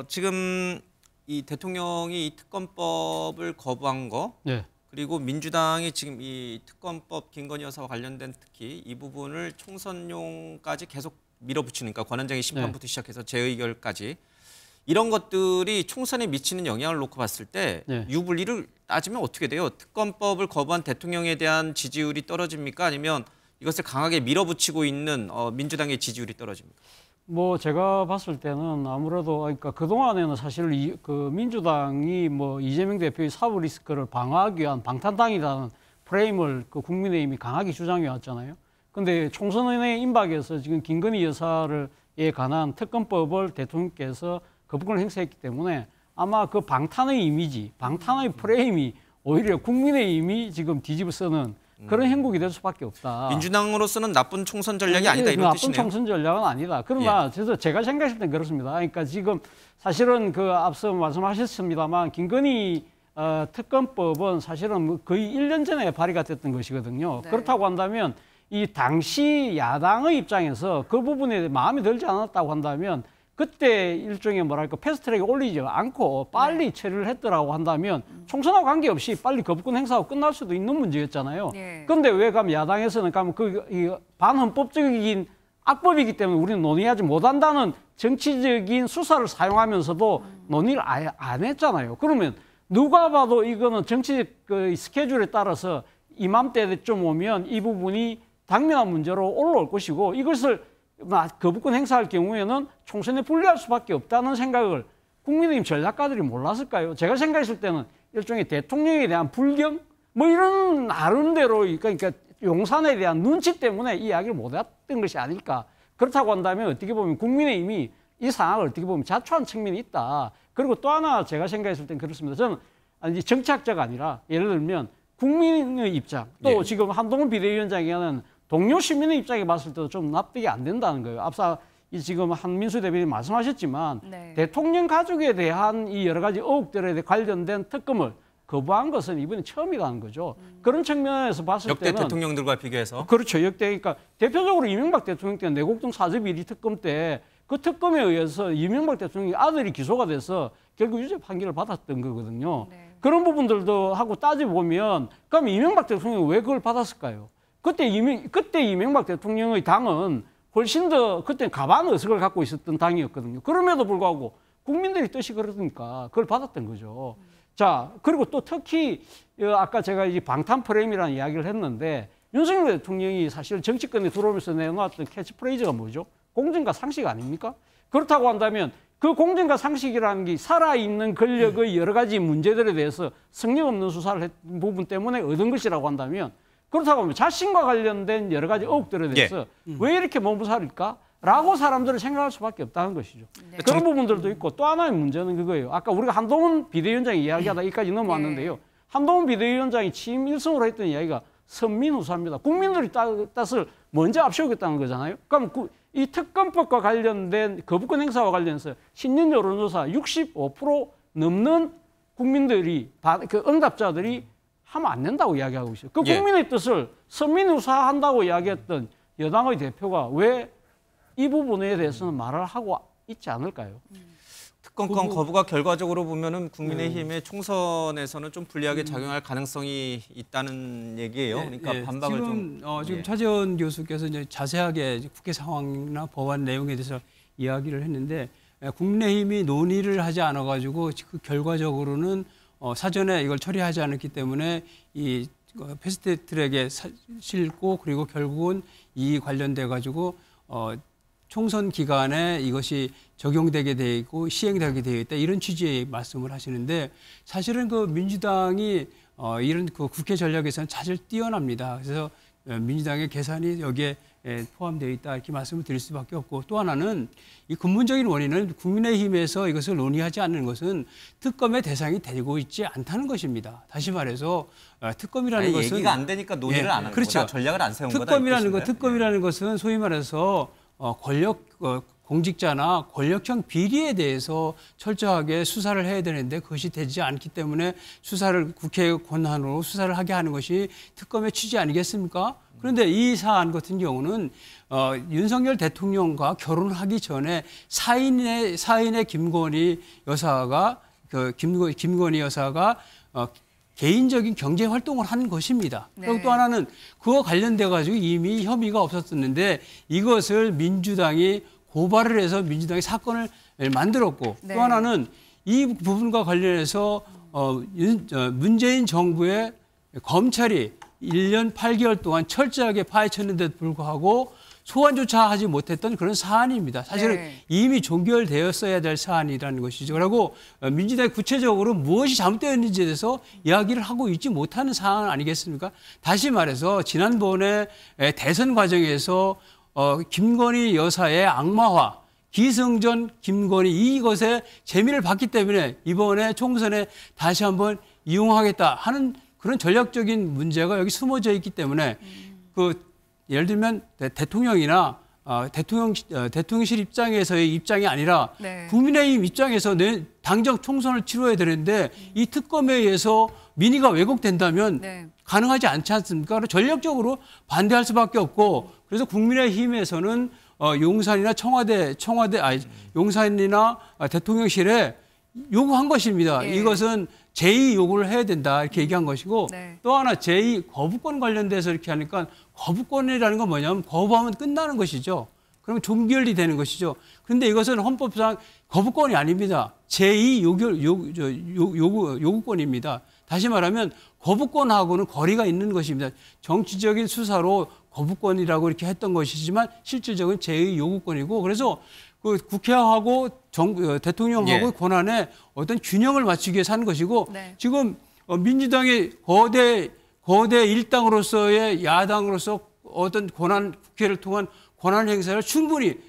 지금 이 대통령이 이 특검법을 거부한 거 그리고 민주당이 지금 이 특검법 김건희 여사와 관련된 특히 이 부분을 총선용까지 계속 밀어붙이니까 권한쟁의 심판부터 시작해서 재의결까지 이런 것들이 총선에 미치는 영향을 놓고 봤을 때 유불리를 따지면 어떻게 돼요? 특검법을 거부한 대통령에 대한 지지율이 떨어집니까? 아니면 이것을 강하게 밀어붙이고 있는 민주당의 지지율이 떨어집니까? 뭐 제가 봤을 때는 아무래도 그러니까 그동안에는 사실 그 민주당이 뭐 이재명 대표의 사법 리스크를 방어하기 위한 방탄당이라는 프레임을 그 국민의힘이 강하게 주장해 왔잖아요. 근데 총선에 임박해서 지금 김건희 여사에 관한 특검법을 대통령께서 거부권을 행사했기 때문에 아마 그 방탄의 이미지, 방탄의 프레임이 오히려 국민의힘이 지금 뒤집어 쓰는 그런 행복이 될 수밖에 없다. 민주당으로서는 나쁜 총선 전략이 아니다 이런 뜻이네요. 나쁜 총선 전략은 아니다. 그러나 그래서 제가 생각했을 땐 그렇습니다. 그러니까 지금 사실은 그 앞서 말씀하셨습니다만 김건희 특검법은 사실은 거의 1년 전에 발의가 됐던 것이거든요. 그렇다고 한다면 이 당시 야당의 입장에서 그 부분에 마음에 들지 않았다고 한다면 그때 일종의 뭐랄까 패스트트랙에 올리지 않고 빨리 처리를 했더라고 한다면 총선하고 관계없이 빨리 거부권 행사하고 끝날 수도 있는 문제였잖아요. 그런데 왜 가면 야당에서는 가면 그 반헌법적인 악법이기 때문에 우리는 논의하지 못한다는 정치적인 수사를 사용하면서도 논의를 아예 안 했잖아요. 그러면 누가 봐도 이거는 정치적 그 스케줄에 따라서 이맘때쯤 오면 이 부분이 당면한 문제로 올라올 것이고 이것을 거부권 행사할 경우에는 총선에 불리할 수밖에 없다는 생각을 국민의힘 전략가들이 몰랐을까요? 제가 생각했을 때는 일종의 대통령에 대한 불경 뭐 이런 나름대로 그러니까 용산에 대한 눈치 때문에 이야기를 못했던 것이 아닐까. 그렇다고 한다면 어떻게 보면 국민의힘이 이 상황을 어떻게 보면 자초한 측면이 있다. 그리고 또 하나 제가 생각했을 땐 그렇습니다. 저는 아니 정치학자가 아니라 예를 들면 국민의 입장 또 예. 지금 한동훈 비대위원장이 하는 동료 시민의 입장에 봤을 때도 좀 납득이 안 된다는 거예요. 앞서 지금 한민수 대변인 말씀하셨지만 네. 대통령 가족에 대한 이 여러 가지 의혹들에 관련된 특검을 거부한 것은 이번에 처음이라는 거죠. 그런 측면에서 봤을 역대 때는 대통령들과 비교해서 그렇죠. 역대 그러니까 대표적으로 이명박 대통령 때 내곡동 사저 비리 특검 때 그 특검에 의해서 이명박 대통령의 아들이 기소가 돼서 결국 유죄 판결을 받았던 거거든요. 네. 그런 부분들도 하고 따져보면 그럼 이명박 대통령이 왜 그걸 받았을까요? 그때 이명박 대통령의 당은 훨씬 더 그때 가반 의석을 갖고 있었던 당이었거든요. 그럼에도 불구하고 국민들이 뜻이 그러니까 그걸 받았던 거죠. 자, 그리고 또 특히 아까 제가 이제 방탄 프레임이라는 이야기를 했는데 윤석열 대통령이 사실 정치권에 들어오면서 내놓았던 캐치프레이즈가 뭐죠? 공정과 상식 아닙니까? 그렇다고 한다면 그 공정과 상식이라는 게 살아있는 권력의 여러 가지 문제들에 대해서 성령 없는 수사를 했던 부분 때문에 얻은 것이라고 한다면 그렇다고 하면 자신과 관련된 여러 가지 의혹들에 대해서 왜 이렇게 몸부살일까? 라고 사람들은 생각할 수밖에 없다는 것이죠. 네. 그런 부분들도 있고 또 하나의 문제는 그거예요. 아까 우리가 한동훈 비대위원장이 이야기하다 여기까지 넘어왔는데요. 한동훈 비대위원장이 취임 1승으로 했던 이야기가 선민우사입니다. 국민들이 뜻을 먼저 앞세우겠다는 거잖아요. 그럼 이 특검법과 관련된 거부권 행사와 관련해서 신년 여론조사 65% 넘는 국민들이 그 응답자들이 하면 안 된다고 이야기하고 있어요. 그 국민의 뜻을 선민우사한다고 이야기했던 여당의 대표가 왜 이 부분에 대해서는 말을 하고 있지 않을까요? 특검권 거부가 결과적으로 보면은 국민의힘의 총선에서는 좀 불리하게 작용할 가능성이 있다는 얘기예요. 그러니까 반박을 지금 차재원 교수께서 이제 자세하게 국회 상황이나 법안 내용에 대해서 이야기를 했는데 국민의힘이 논의를 하지 않아가지고 그 결과적으로는 사전에 이걸 처리하지 않았기 때문에 이 패스트트랙에 싣고 그리고 결국은 이 관련돼 가지고 총선 기간에 이것이 적용되게 되어 있고 시행되게 되어 있다 이런 취지의 말씀을 하시는데 사실은 그 민주당이 이런 그 국회 전략에서는 사실 뛰어납니다. 그래서 민주당의 계산이 여기에 포함되어 있다 이렇게 말씀을 드릴 수밖에 없고 또 하나는 이 근본적인 원인은 국민의힘에서 이것을 논의하지 않는 것은 특검의 대상이 되고 있지 않다는 것입니다. 다시 말해서 특검이라는 것은 얘기가 안 되니까 논의를 안 하는 그렇죠. 거다. 전략을 안 세운 거다. 특검이라는 것은 소위 말해서 권력 공직자나 권력형 비리에 대해서 철저하게 수사를 해야 되는데 그것이 되지 않기 때문에 수사를 국회 권한으로 수사를 하게 하는 것이 특검의 취지 아니겠습니까? 그런데 이 사안 같은 경우는 윤석열 대통령과 결혼하기 전에 사인의 김건희 여사가 김건희 여사가 개인적인 경제 활동을 한 것입니다. 네. 그리고 또 하나는 그와 관련돼 가지고 이미 혐의가 없었는데 이것을 민주당이 고발을 해서 민주당이 사건을 만들었고 네. 또 하나는 이 부분과 관련해서 문재인 정부의 검찰이 1년 8개월 동안 철저하게 파헤쳤는데도 불구하고 소환조차 하지 못했던 그런 사안입니다. 사실은 네. 이미 종결되었어야 될 사안이라는 것이죠. 그리고 민주당이 구체적으로 무엇이 잘못되었는지에 대해서 이야기를 하고 있지 못하는 사안 아니겠습니까? 다시 말해서 지난번에 대선 과정에서 김건희 여사의 악마화, 기승전 김건희 이것에 재미를 봤기 때문에 이번에 총선에 다시 한번 이용하겠다 하는 그런 전략적인 문제가 여기 숨어져 있기 때문에 예를 들면 대통령이나 대통령실 입장에서의 입장이 아니라 네. 국민의힘 입장에서 당장 총선을 치러야 되는데 이 특검에 의해서 민의가 왜곡된다면 네. 가능하지 않지 않습니까? 전략적으로 반대할 수밖에 없고 그래서 국민의힘에서는 용산이나 용산이나 대통령실에 요구한 것입니다. 예. 이것은 제2 요구를 해야 된다 이렇게 얘기한 것이고 네. 또 하나 제2 거부권 관련돼서 이렇게 하니까 거부권이라는 건 뭐냐면 거부하면 끝나는 것이죠. 그러면 종결이 되는 것이죠. 그런데 이것은 헌법상 거부권이 아닙니다. 제2 요구권입니다. 다시 말하면 거부권하고는 거리가 있는 것입니다. 정치적인 수사로 거부권이라고 이렇게 했던 것이지만 실질적인 제2 요구권이고 그래서 그 국회하고 대통령하고 권한에 어떤 균형을 맞추기 위해서 하는 것이고 지금 민주당이 거대 일당으로서의 야당으로서 어떤 국회를 통한 권한 행사를 충분히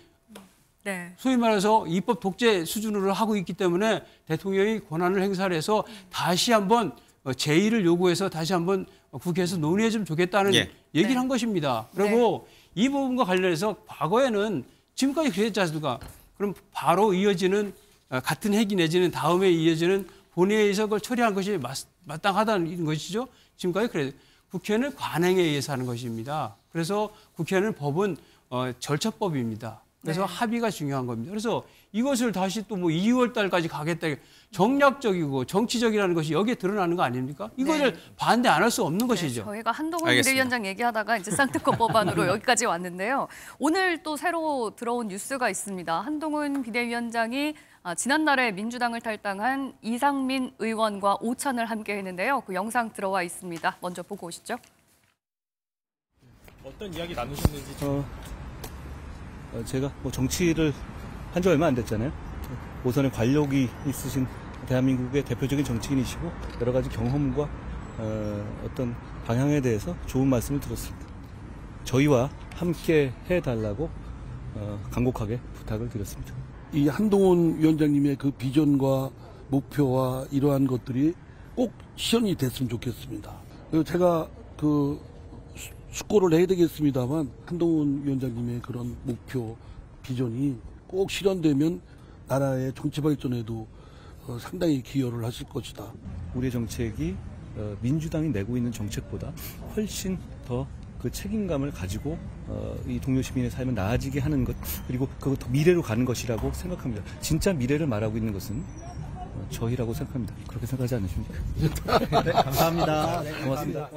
소위 말해서 입법 독재 수준으로 하고 있기 때문에 대통령이 권한을 행사를 해서 다시 한번 제2를 요구해서 다시 한번 국회에서 논의해주면 좋겠다는 얘기를 한 것입니다. 그리고 이 부분과 관련해서 과거에는 지금까지 그랬지 않습니까? 그럼 바로 이어지는 같은 핵이 내지는 다음에 이어지는 본회의에서 그걸 처리하는 것이 마땅하다는 것이죠. 지금까지 그래요. 국회는 관행에 의해서 하는 것입니다. 그래서 국회는 법은 절차법입니다. 그래서 합의가 중요한 겁니다. 그래서 이것을 다시 또 뭐 2월 달까지 가겠다. 정략적이고 정치적이라는 것이 여기에 드러나는 거 아닙니까? 이거를 반대 안 할 수 없는 것이죠. 저희가 한동훈 비대위원장 얘기하다가 이제 쌍특허 법안으로 여기까지 왔는데요. 오늘 또 새로 들어온 뉴스가 있습니다. 한동훈 비대위원장이 지난달에 민주당을 탈당한 이상민 의원과 오찬을 함께 했는데요. 그 영상 들어와 있습니다. 먼저 보고 오시죠. 어떤 이야기 나누셨는지. 제가 뭐 정치를 한 지 얼마 안 됐잖아요. 오선의 관력이 있으신 대한민국의 대표적인 정치인이시고 여러 가지 경험과 어떤 방향에 대해서 좋은 말씀을 들었습니다. 저희와 함께 해달라고 간곡하게 부탁을 드렸습니다. 이 한동훈 위원장님의 그 비전과 목표와 이러한 것들이 꼭 실현이 됐으면 좋겠습니다. 제가 그 숙고를 해야 되겠습니다만 한동훈 위원장님의 그런 목표, 비전이 꼭 실현되면 나라의 정치 발전에도 상당히 기여를 하실 것이다. 우리의 정책이 민주당이 내고 있는 정책보다 훨씬 더 그 책임감을 가지고 이 동료 시민의 삶을 나아지게 하는 것, 그리고 그 미래로 가는 것이라고 생각합니다. 진짜 미래를 말하고 있는 것은 저희라고 생각합니다. 그렇게 생각하지 않으십니까? 네, 감사합니다. 고맙습니다.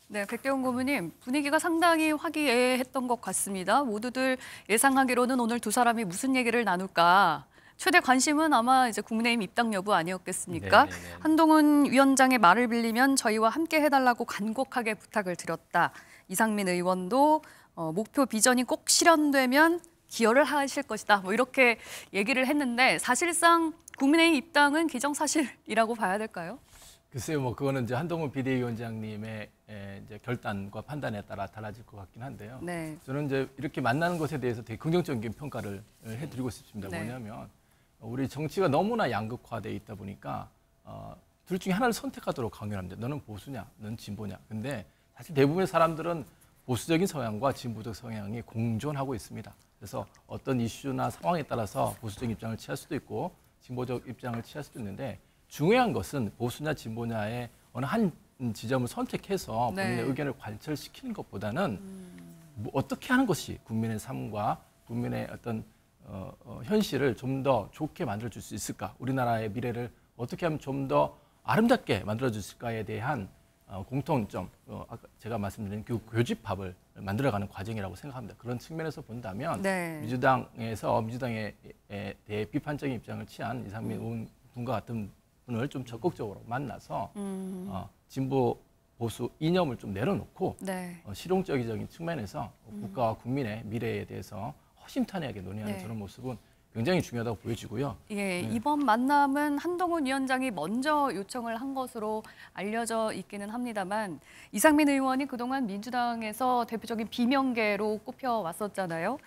네, 백대웅 고문님, 분위기가 상당히 화기애애했던 것 같습니다. 모두들 예상하기로는 오늘 두 사람이 무슨 얘기를 나눌까. 최대 관심은 아마 이제 국민의힘 입당 여부 아니었겠습니까? 네네네. 한동훈 위원장의 말을 빌리면 저희와 함께 해달라고 간곡하게 부탁을 드렸다. 이상민 의원도 목표 비전이 꼭 실현되면 기여를 하실 것이다. 뭐 이렇게 얘기를 했는데 사실상 국민의힘 입당은 기정사실이라고 봐야 될까요? 글쎄요, 뭐 그거는 이제 한동훈 비대위원장님의 이제 결단과 판단에 따라 달라질 것 같긴 한데요. 네. 저는 이제 이렇게 만나는 것에 대해서 되게 긍정적인 평가를 해드리고 싶습니다. 네. 뭐냐면 우리 정치가 너무나 양극화돼 있다 보니까 둘 중에 하나를 선택하도록 강요합니다. 너는 보수냐, 너는 진보냐. 근데 사실 대부분의 사람들은 보수적인 성향과 진보적 성향이 공존하고 있습니다. 그래서 어떤 이슈나 상황에 따라서 보수적 입장을 취할 수도 있고 진보적 입장을 취할 수도 있는데 중요한 것은 보수냐 진보냐의 어느 한 지점을 선택해서 본인의 의견을 관철시키는 것보다는 어떻게 하는 것이 국민의 삶과 국민의 어떤 현실을 좀 더 좋게 만들어줄 수 있을까? 우리나라의 미래를 어떻게 하면 좀 더 아름답게 만들어줄 수 있을까에 대한 공통점, 아까 제가 말씀드린 그 교집합을 만들어가는 과정이라고 생각합니다. 그런 측면에서 본다면 민주당에 대해 비판적인 입장을 취한 이상민 의원과 같은 분을 좀 적극적으로 만나서 진보 보수 이념을 좀 내려놓고 실용적인 측면에서 국가와 국민의 미래에 대해서 허심탄회하게 논의하는 저런 모습은 굉장히 중요하다고 보여지고요. 예, 이번 만남은 한동훈 위원장이 먼저 요청을 한 것으로 알려져 있기는 합니다만 이상민 의원이 그동안 민주당에서 대표적인 비명계로 꼽혀왔었잖아요.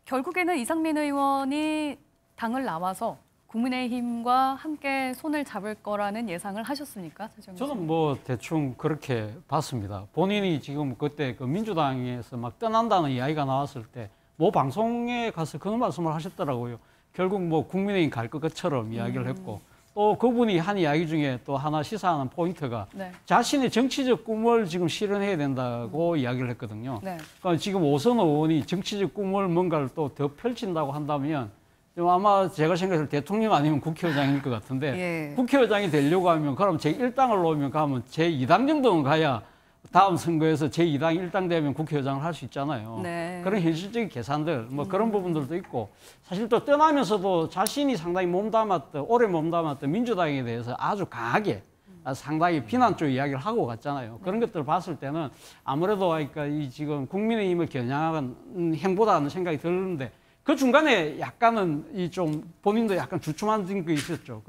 결국에는 이상민 의원이 당을 나와서 국민의힘과 함께 손을 잡을 거라는 예상을 하셨습니까? 저는 뭐 대충 그렇게 봤습니다. 본인이 지금 그때 그 민주당에서 막 떠난다는 이야기가 나왔을 때 뭐 방송에 가서 그런 말씀을 하셨더라고요. 결국 뭐 국민의힘 갈 것처럼 이야기를 했고 또 그분이 한 이야기 중에 또 하나 시사하는 포인트가 자신의 정치적 꿈을 지금 실현해야 된다고 이야기를 했거든요. 그러니까 지금 오선 의원이 정치적 꿈을 뭔가를 또 더 펼친다고 한다면 아마 제가 생각해서 대통령 아니면 국회의장일 것 같은데 국회의장이 되려고 하면 그럼 제1당을 놓으면 가면 제2당 정도는 가야 다음 선거에서 제2당 1당 되면 국회의장을 할 수 있잖아요. 네. 그런 현실적인 계산들 뭐 그런 부분들도 있고 사실 또 떠나면서도 자신이 상당히 오래 몸담았던 민주당에 대해서 아주 강하게 상당히 비난 쪽 이야기를 하고 갔잖아요. 그런 것들을 봤을 때는 아무래도 그러니까 이 지금 국민의힘을 겨냥한 행보다는 생각이 드는데 그 중간에 약간은 이 좀 본인도 약간 주춤한 게 있었죠.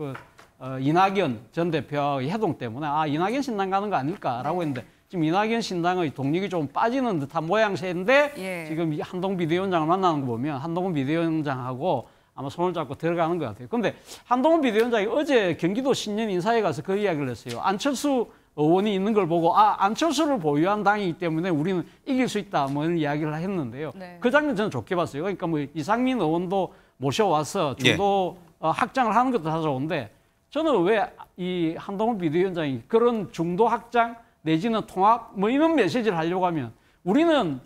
이낙연 전 대표 해동 때문에 이낙연 신당 가는 거 아닐까라고 했는데 지금 이낙연 신당의 동력이 좀 빠지는 듯한 모양새인데 지금 한동훈 비대위원장을 만나는 거 보면 한동훈 비대위원장하고 아마 손을 잡고 들어가는 것 같아요. 그런데 한동훈 비대위원장이 어제 경기도 신년 인사에 가서 그 이야기를 했어요. 안철수 의원이 있는 걸 보고 안철수를 보유한 당이기 때문에 우리는 이길 수 있다 뭐 이런 이야기를 했는데요. 네. 그 장면 저는 좋게 봤어요. 그러니까 뭐 이상민 의원도 모셔와서 중도 확장을 하는 것도 다 좋은데 저는 왜 이 한동훈 비대위원장이 그런 중도 확장 내지는 통합 뭐 이런 메시지를 하려고 하면 우리는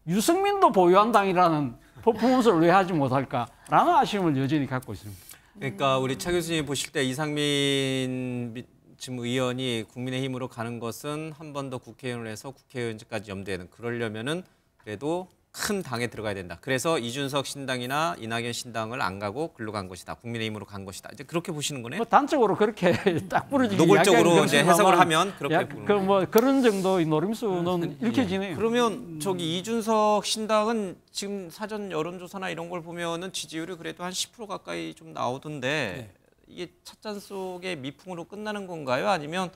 유승민도 보유한 당이라는 퍼포먼스를 왜 하지 못할까라는 아쉬움을 여전히 갖고 있습니다. 그러니까 우리 차 교수님 보실 때 이상민 지금 의원이 국민의힘으로 가는 것은 한 번 더 국회의원을 해서 국회의원까지 염두에는 그러려면은 그래도 큰 당에 들어가야 된다. 그래서 이준석 신당이나 이낙연 신당을 안 가고 글로 간 것이다. 국민의힘으로 간 것이다. 이제 그렇게 보시는 거네요. 뭐 단적으로 그렇게 딱 부러지게 노골적으로 이제 해석을 하면 그렇게 보는 뭐 그런 정도의 노림수는 읽혀지네요. 그러면 저기 이준석 신당은 지금 사전 여론조사나 이런 걸 보면은 지지율이 그래도 한 10% 가까이 좀 나오던데 이게 찻잔 속의 미풍으로 끝나는 건가요? 아니면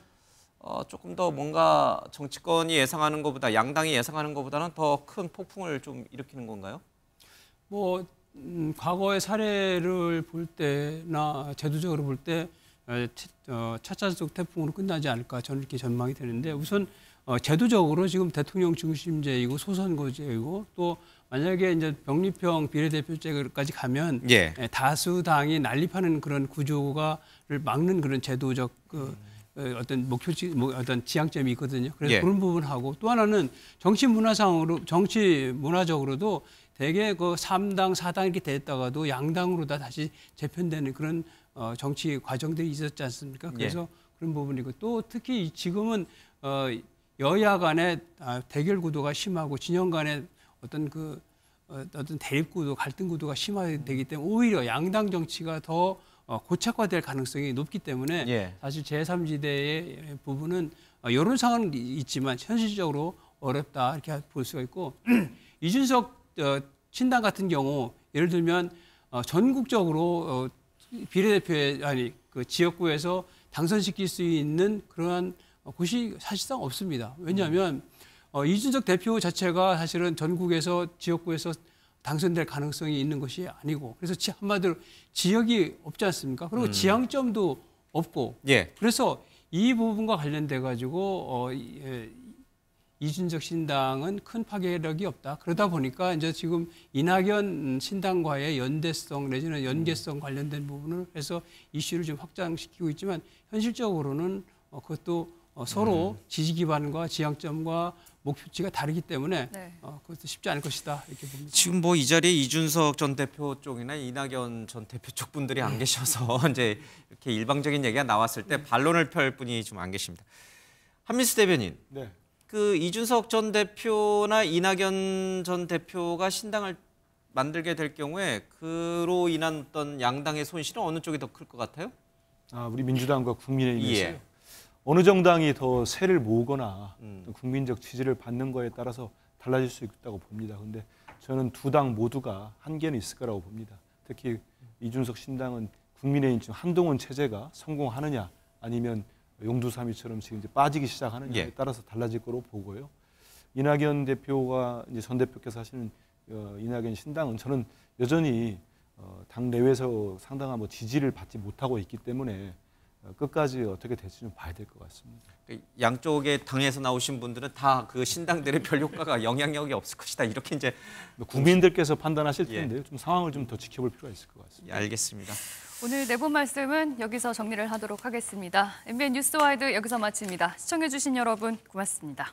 조금 더 뭔가 정치권이 예상하는 것보다 양당이 예상하는 것보다는 더 큰 폭풍을 좀 일으키는 건가요? 뭐 과거의 사례를 볼 때나 제도적으로 볼 때 찻잔 속 태풍으로 끝나지 않을까 저는 이렇게 전망이 되는데 우선 제도적으로 지금 대통령 중심제이고 소선거제이고 또 만약에 이제 병립형 비례대표제까지 가면 다수당이 난립하는 그런 구조가를 막는 그런 제도적 어떤 어떤 지향점이 있거든요. 그래서 그런 부분하고 또 하나는 정치 문화적으로도 대개 그 3당, 4당 이렇게 됐다가도 양당으로 다 다시 재편되는 그런 정치 과정들이 있었지 않습니까? 그래서 그런 부분이고 또 특히 지금은 여야 간의 대결 구도가 심하고 진영 간의 어떤 어떤 대립 구도, 갈등 구도가 심화되기 때문에 오히려 양당 정치가 더 고착화될 가능성이 높기 때문에 사실 제3지대의 부분은 이런 상황은 있지만 현실적으로 어렵다 이렇게 볼 수가 있고 이준석 신당 같은 경우 예를 들면 전국적으로 비례대표의 그 지역구에서 당선시킬 수 있는 그러한 곳이 사실상 없습니다. 왜냐하면 이준석 대표 자체가 사실은 전국에서 지역구에서 당선될 가능성이 있는 것이 아니고 그래서 한마디로 지역이 없지 않습니까? 그리고 지향점도 없고 그래서 이 부분과 관련돼 가지고 이준석 신당은 큰 파괴력이 없다. 그러다 보니까 이제 지금 이낙연 신당과의 연대성 내지는 연계성 관련된 부분을 해서 이슈를 좀 확장시키고 있지만 현실적으로는 그것도 서로 지지 기반과 지향점과 목표치가 다르기 때문에 그것도 쉽지 않을 것이다 이렇게 봅니다. 지금 뭐 이 자리에 이준석 전 대표 쪽이나 이낙연 전 대표 쪽 분들이 안 계셔서 이제 이렇게 일방적인 얘기가 나왔을 때 반론을 펼 분이 좀 안 계십니다. 한민수 대변인, 그 이준석 전 대표나 이낙연 전 대표가 신당을 만들게 될 경우에 그로 인한 어떤 양당의 손실은 어느 쪽이 더 클 것 같아요? 우리 민주당과 국민의힘에서요. 어느 정당이 더 세를 모으거나 국민적 지지를 받는 거에 따라서 달라질 수 있다고 봅니다. 그런데 저는 두 당 모두가 한계는 있을 거라고 봅니다. 특히 이준석 신당은 국민의힘 지금 한동훈 체제가 성공하느냐 아니면 용두사미처럼 지금 이제 빠지기 시작하느냐에 따라서 달라질 거로 보고요. 이낙연 대표가 이제 전 대표께서 하시는 이낙연 신당은 저는 여전히 당 내외에서 상당한 뭐 지지를 받지 못하고 있기 때문에 끝까지 어떻게 될지 좀 봐야 될 것 같습니다. 양쪽의 당에서 나오신 분들은 다 그 신당들의 별 효과가 영향력이 없을 것이다. 이렇게 이제 국민들께서 판단하실 텐데요. 좀 상황을 좀 더 지켜볼 필요가 있을 것 같습니다. 알겠습니다. 오늘 네 분 말씀은 여기서 정리를 하도록 하겠습니다. MBN 뉴스와이드 여기서 마칩니다. 시청해주신 여러분 고맙습니다.